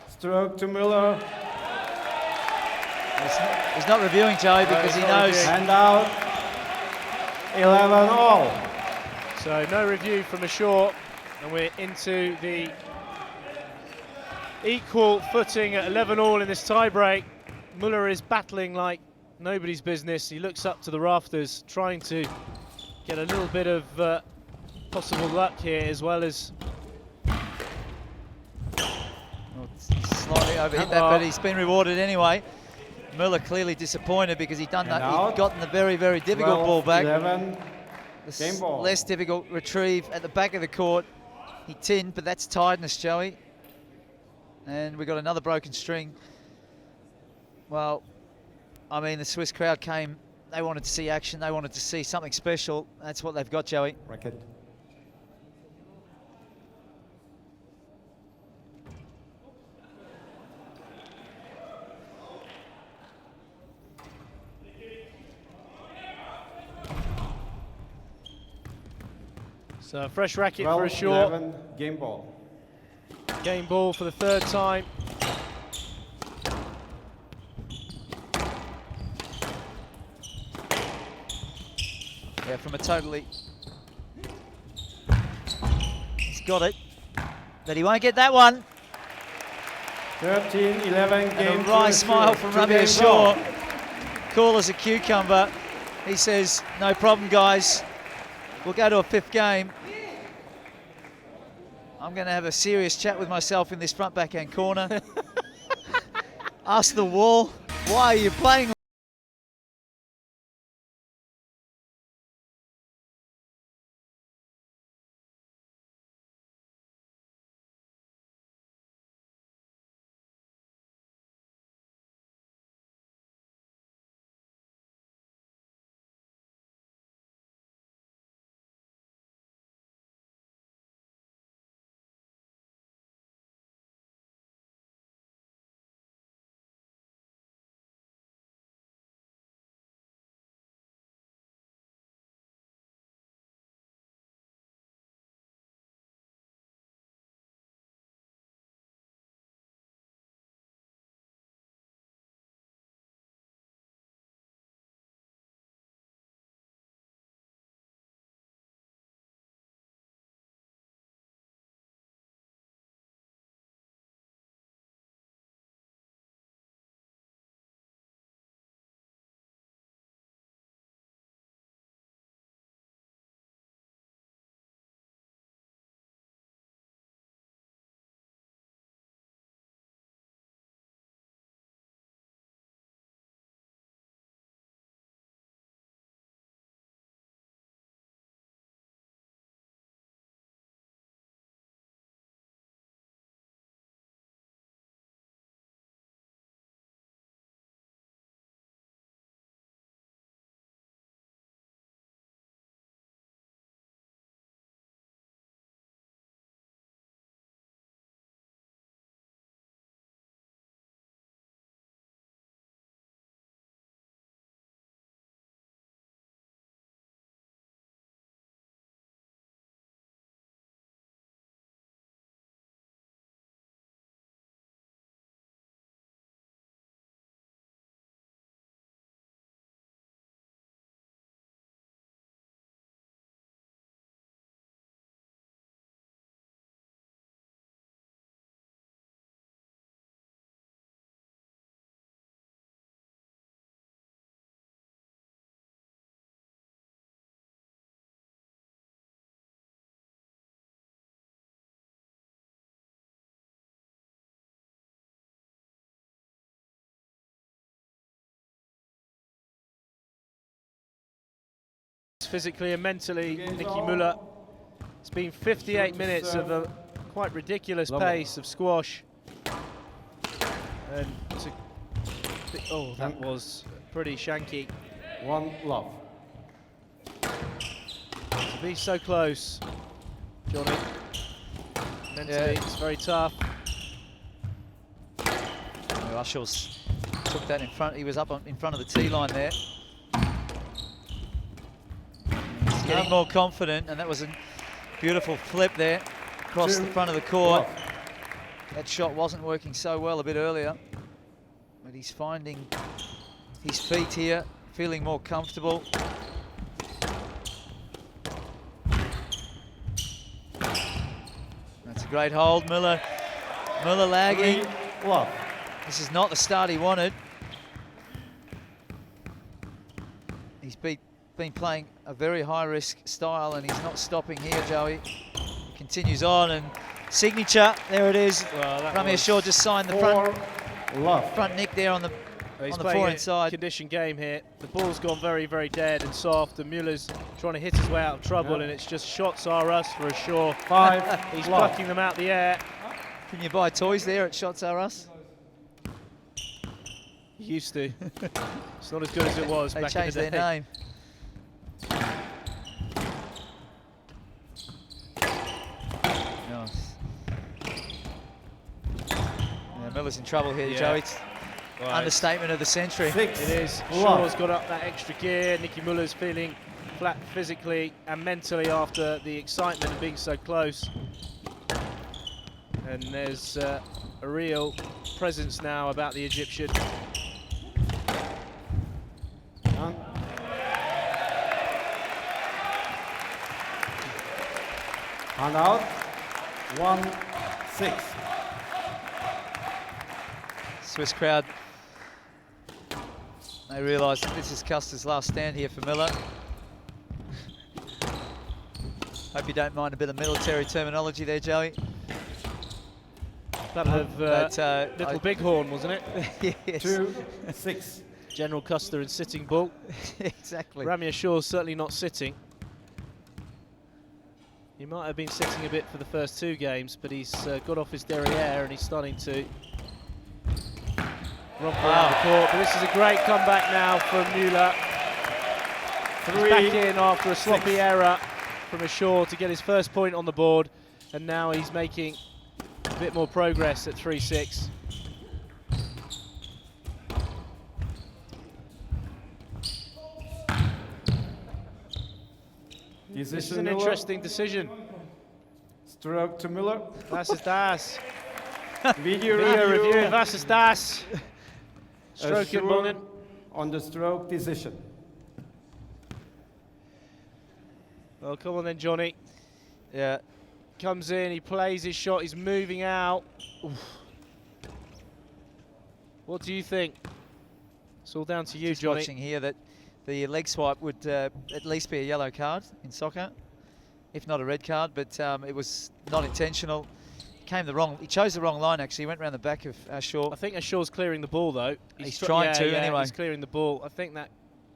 Stroke to Müller. He's not reviewing, Joey, because he knows. Hand out. 11 all. So no review from Ashour, and we're into the equal footing at 11 all in this tie-break. Müller is battling like nobody's business. He looks up to the rafters, trying to get a little bit of possible luck here, as well as... Well, slightly overhit that, but he's been rewarded anyway. Müller clearly disappointed because he'd done that. He'd gotten the very, very difficult 12, ball back. 11. The Game ball. less difficult retrieve at the back of the court. He tinned, but that's tiredness, Joey. And we got another broken string. Well, I mean, the Swiss crowd came. They wanted to see action. They wanted to see something special. That's what they've got, Joey. Racket. So a fresh racket 12, for Ashour. 11. Game ball. Game ball for the third time. Yeah, from a totally... He's got it. But he won't get that one. 13, 11. And Game a wry to smile Ashour. from 2 Ramy games all. Ashour. Cool as a cucumber. He says, no problem, guys. We'll go to a fifth game. I'm going to have a serious chat with myself in this front backhand corner. Ask the wall, why are you playing? Physically and mentally, Game's Nicky on. Müller. It's been 58 Shoot to minutes of serve. a quite ridiculous Level. pace of squash. And oh, that was pretty shanky. 1 love. To be so close, Johnny. Mentally, it's very tough. Ashour took that in front. He was up in front of the tee line there. He's getting more confident, and that was a beautiful flip there across the front of the court. That shot wasn't working so well a bit earlier, but he's finding his feet here, feeling more comfortable. That's a great hold, Müller. Müller lagging. This is not the start he wanted. He's been playing a very high-risk style, and he's not stopping here, Joey. He continues on, and signature, there it is. Well, Ramy Ashour just signed the front nick there on the forehand side. Condition game here. The ball's gone very, very dead and soft, and Müller's trying to hit his way out of trouble, and it's just shots are us for Ashour. He's plucking them out the air. Can you buy toys there at Shots Are Us? Used to. It's not as good as it was back in the day. They changed their name. Nice. Yeah, Miller's in trouble here, Joey. It's understatement of the century. It is. Shaw's got up that extra gear. Nicky Müller's feeling flat physically and mentally after the excitement of being so close. And there's a real presence now about the Egyptian. And out, 1-6. Swiss crowd, they realise that this is Custer's last stand here for Müller. Hope you don't mind a bit of military terminology there, Joey. Battle of Little Bighorn, wasn't it? Yes. 2-6. General Custer in Sitting Bull. Exactly. Ramy Ashour certainly not sitting. He might have been sitting a bit for the first two games, but he's got off his derriere and he's starting to romp around the court. But this is a great comeback now from Müller. He's back in after a sloppy error from Ashour to get his first point on the board, and now he's making a bit more progress at 3-6. This is an interesting decision. Stroke to Müller. Was ist das? Video review. Was ist das? Stroke in Bullen. On the stroke decision. Well, come on then, Johnny. Yeah. Comes in, he plays his shot, he's moving out. Oof. What do you think? It's all down to you, Just Johnny. Watching here that the leg swipe would at least be a yellow card in soccer, if not a red card, but it was not intentional. He chose the wrong line, actually. He went around the back of Ashour. I think Ashour's clearing the ball, though. He's trying to, anyway. He's clearing the ball. I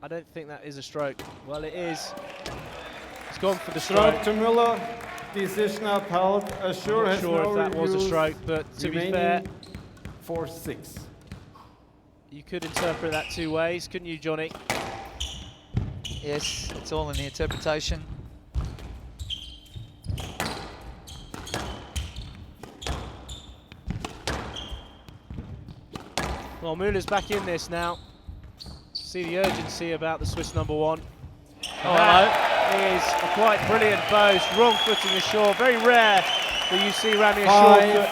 don't think that is a stroke. Well, it is. He's gone for the stroke. To Müller. Decision upheld. Ashour has sure no if that was a stroke, but to be fair, 4-6. you could interpret that two ways, couldn't you, Johnny? Yes, it's all in the interpretation. Well, Müller's back in this now. See the urgency about the Swiss number one. That is a quite brilliant boast. Wrong footing Ashour. Very rare that you see Ramy Ashour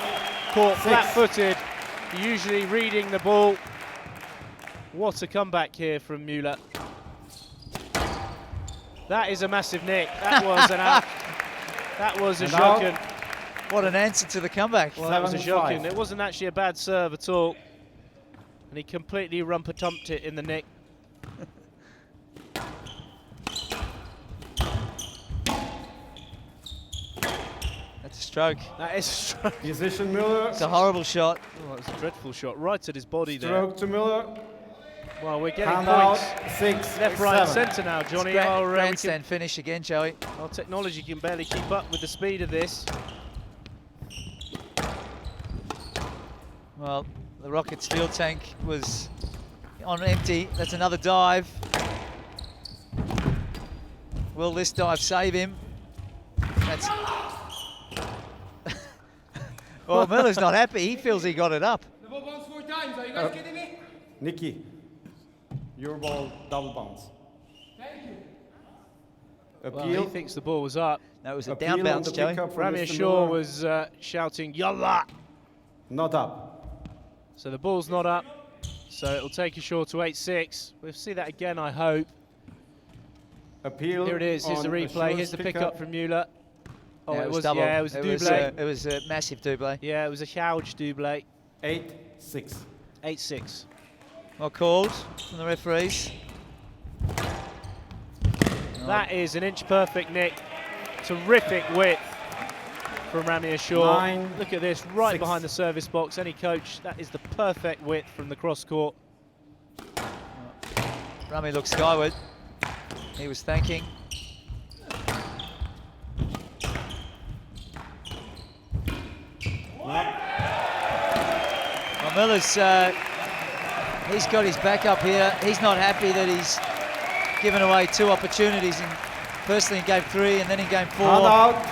caught flat-footed. Usually reading the ball. What a comeback here from Müller. That is a massive nick. That was an out. That was a jokin. What an answer to the comeback. Well, that was a jokin. It wasn't actually a bad serve at all. And he completely rumper-tumped it in the nick. That's a stroke. That is a stroke. Decision Müller. It's a horrible shot. Oh, it's a dreadful shot. Right at his body Stroke to Müller. Well, we're getting Hand points. out, 6, Left, right, 7. centre now, Johnny. Grandstand finish again, Joey. Our technology can barely keep up with the speed of this. Well, the Rocket's fuel tank was on empty. That's another dive. Will this dive save him? That's Well, Müller's not happy. He feels he got it up. The ball bounced 4 times. Are you guys kidding me? Nicky, your ball double bounce. Thank you. Well, he thinks the ball was up. That was a Appeal down on bounce, the Joey. pickup from Ramy Mr. Ashour Müller. was shouting, Yallah! Not up. So the ball's not up. So it'll take Ashour to 8-6. We'll see that again, I hope. Appeal. Here it is. Here's the on replay. Ashour's Here's the pickup from Müller. Oh, Yeah, it was double. yeah, it was a double. It was a massive double. Yeah, it was a huge double. 8-6. 8-6. Well called from the referees. That is an inch perfect, Nick. Terrific width from Ramy Ashour. 9, Look at this, right 6. behind the service box. Any coach, that is the perfect width from the cross court. Ramy looked skyward. He was thanking. Well, Müller's he's got his back up here. He's not happy that he's given away 2 opportunities, firstly in game 3 and then in game 4. Hand out.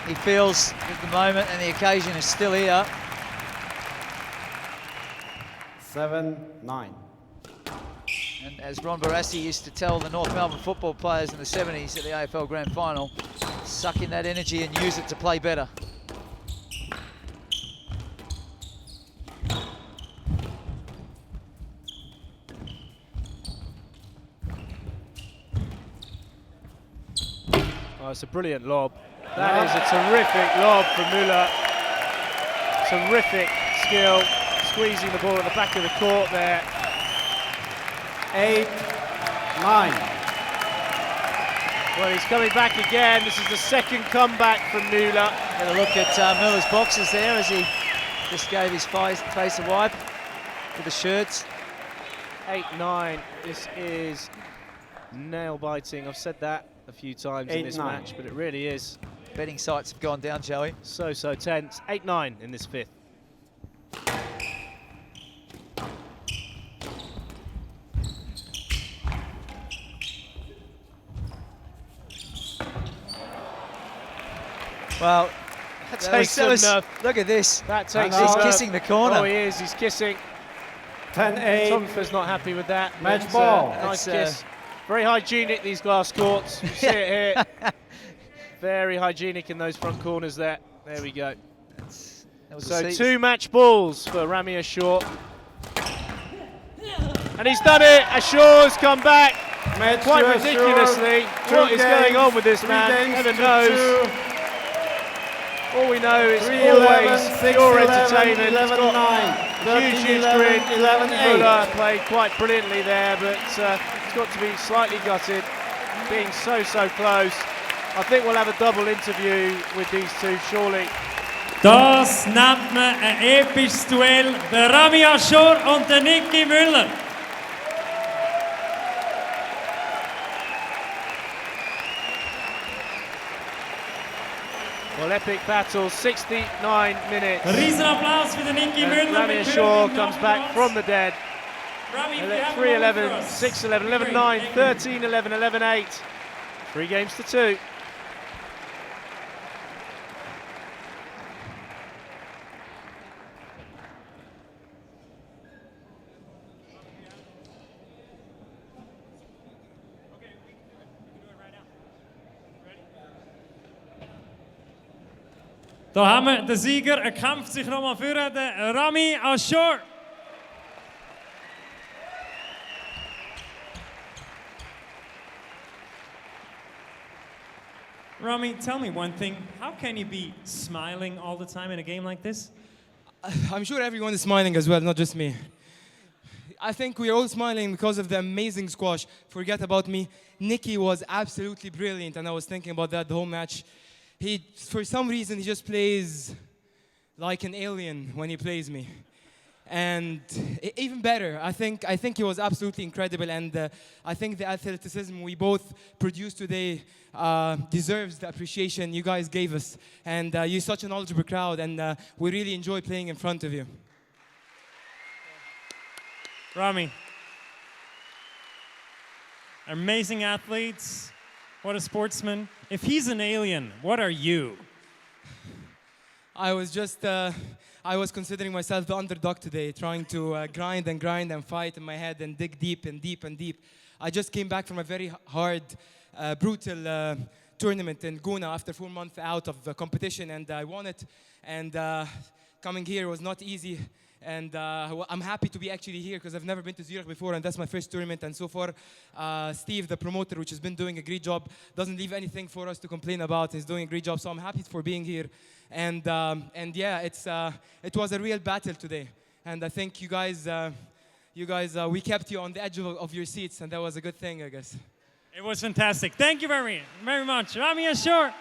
He feels at the moment, and the occasion is still here. 7-9. And as Ron Barassi used to tell the North Melbourne football players in the 70s at the AFL Grand Final, suck in that energy and use it to play better. Oh, it's a brilliant lob. That is a terrific lob from Müller. Terrific skill, squeezing the ball at the back of the court there. 8-9. Well, he's coming back again. This is the second comeback from Müller. Get a look at Müller's boxes there as he just gave his face a wipe with the shirts. 8-9. This is nail-biting. I've said that a few times in this 8-9. match, but it really is Betting sites have gone down, Joey. so tense. 8-9 in this 5th. Well, That that takes was- some nerve. look at this. That takes He's some nerve. kissing the corner. Oh, he is. He's kissing. 10-8. Tomfa's not happy with that. Match but, ball. Nice That's, kiss. Very hygienic, these glass courts. You see it here. Very hygienic in those front corners there. There we go. That was So a 2 match balls for Ramy Ashour. And he's done it. Ashour's come back. Match Quite to ridiculously. Ashour. What is going on with this 3 man? games Heaven to knows. 2. All we know is 3-11, always 6-11, pure entertainment. He's 11-9. got huge 13-11, grin. 11-8. Müller played quite brilliantly there, but he's got to be slightly gutted, being so close. I think we'll have a double interview with these two, surely. Das nennt man ein episches Duell, der Ramy Ashour und der Nicky Müller. Well, epic battle, 69 minutes. Riesenapplaus für den Nicky And Müller. Ramy mit Ashour König comes back from the dead. Ramy, if you have a moment 3-11, for us. 6-11, 11-9, 13-11, 11-8. 3 games to 2. Da haben wir den Sieger, er kämpft sich nochmal für den Ramy Ashour. Ramy, tell me one thing. How can you be smiling all the time in a game like this? I'm sure everyone is smiling as well, not just me. I think we're all smiling because of the amazing squash. Forget about me. Nicky was absolutely brilliant, and I was thinking about that the whole match. For some reason, he just plays like an alien when he plays me. And even better, I think he was absolutely incredible, and I think the athleticism we both produced today deserves the appreciation you guys gave us. And you're such a knowledgeable crowd, and we really enjoy playing in front of you. Ramy, amazing athletes. What a sportsman. If he's an alien, what are you? I was considering myself the underdog today, trying to grind and fight in my head and dig deep and deep and deep. I just came back from a very hard, brutal tournament in Guna after 4 months out of the competition, and I won it. And coming here was not easy. And I'm happy to be actually here because I've never been to Zurich before, and that's my first tournament. And so far, Steve, the promoter, which has been doing a great job, doesn't leave anything for us to complain about. He's doing a great job, so I'm happy for being here. And yeah, it was a real battle today. And I think you guys, we kept you on the edge of your seats, and that was a good thing, I guess. It was fantastic. Thank you very much. Ramy Ashour.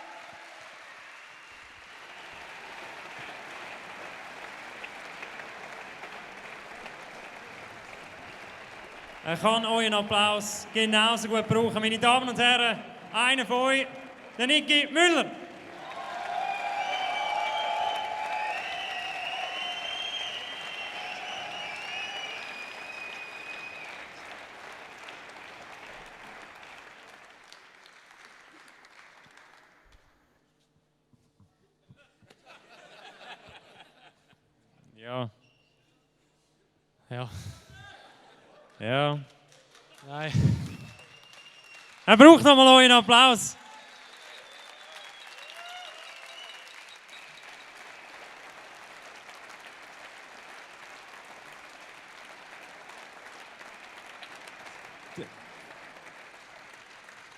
Kann euren Applaus genauso gut brauchen. Meine Damen und Herren, einer von euch, der Nicky Müller. Ja. Ja. Ja. Nein. Er braucht nochmal euren Applaus.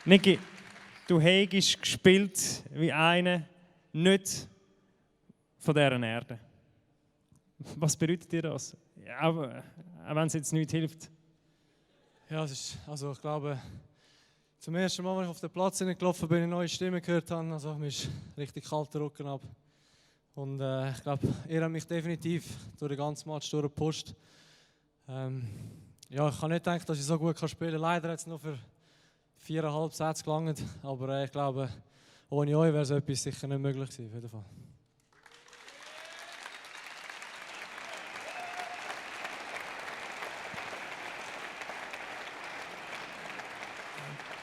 Nicky, du hast gespielt wie einer nicht von dieser Erde. Was bedeutet dir das? Auch wenn es jetzt nicht hilft. Ja, also ich glaube, zum ersten Mal, als ich auf den Platz hineingelaufen bin, eine neue Stimme gehört habe, also mir ist richtig kalter Rücken ab. Und ich glaube, ihr habt mich definitiv durch den ganzen Match durchgepusht. Ja, ich kann nicht denken, dass ich so gut spielen kann. Leider hat es nur für 4,5 Sätze gelangt, aber ich glaube, ohne euch wäre so etwas sicher nicht möglich gewesen, auf jeden Fall.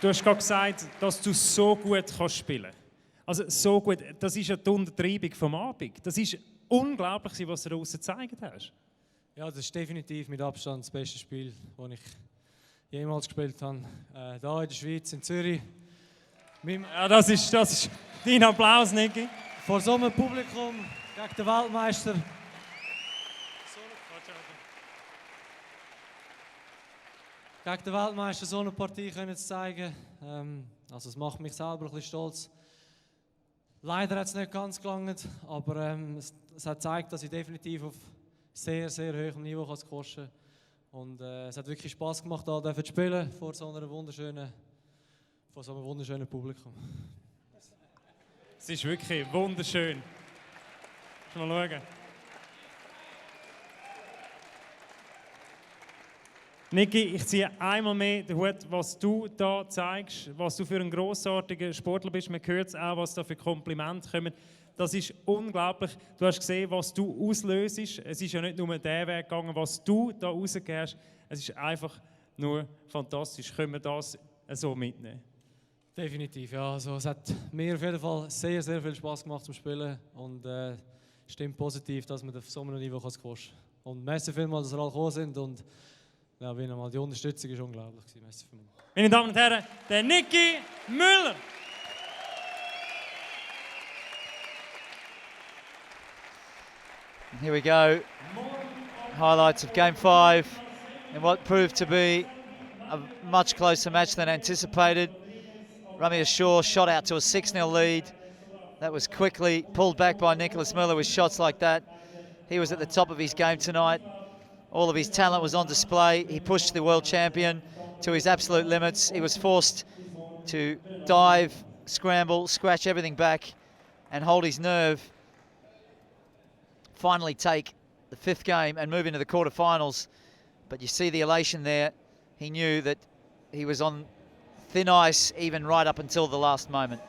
Du hast gerade gesagt, dass du so gut spielen kannst. Also so gut, das ist ja die Untertreibung vom Abend. Das ist unglaublich, was du draussen gezeigt hast. Ja, das ist definitiv mit Abstand das beste Spiel, das ich jemals gespielt habe. Hier in der Schweiz, in Zürich. Ja, das ist dein Applaus, Nicky. Vor so einem Publikum gegen den Weltmeister. Gegen den Weltmeister so eine Partie können zu zeigen. Also es macht mich selber ein bisschen stolz. Leider hat es nicht ganz gelangt, aber es hat gezeigt, dass ich definitiv auf sehr, sehr hohem Niveau squashen kann. Und es hat wirklich Spass gemacht, hier zu spielen vor so einem wunderschönen Publikum. Es ist wirklich wunderschön. Mal schauen. Nicky, ich ziehe einmal mehr den Hut, was du da zeigst, was du für ein grossartiger Sportler bist. Man hört es auch, was da für Komplimente kommen. Das ist unglaublich. Du hast gesehen, was du auslöst. Es ist ja nicht nur der Weg gegangen, was du da rausgehst. Es ist einfach nur fantastisch. Können wir das so mitnehmen? Definitiv, ja. Also, es hat mir auf jeden Fall sehr, sehr viel Spass gemacht zum Spielen. Und stimmt positiv, dass man auf so einem Niveau squashen kann. Und merci vielmals, dass ihr alle gekommen sind. Und ja, wie nochmal, die Unterstützung war unglaublich. Merci vielmals. Meine Damen und Herren, der Nicky Müller. Here we go. Highlights of Game 5 in what proved to be a much closer match than anticipated. Ramy Ashour shot out to a 6-0 lead. That was quickly pulled back by Nicholas Müller with shots like that. He was at the top of his game tonight. All of his talent was on display. He pushed the world champion to his absolute limits. He was forced to dive, scramble, scratch everything back and hold his nerve. Finally take the 5th game and move into the quarterfinals. But you see the elation there. He knew that he was on thin ice even right up until the last moment.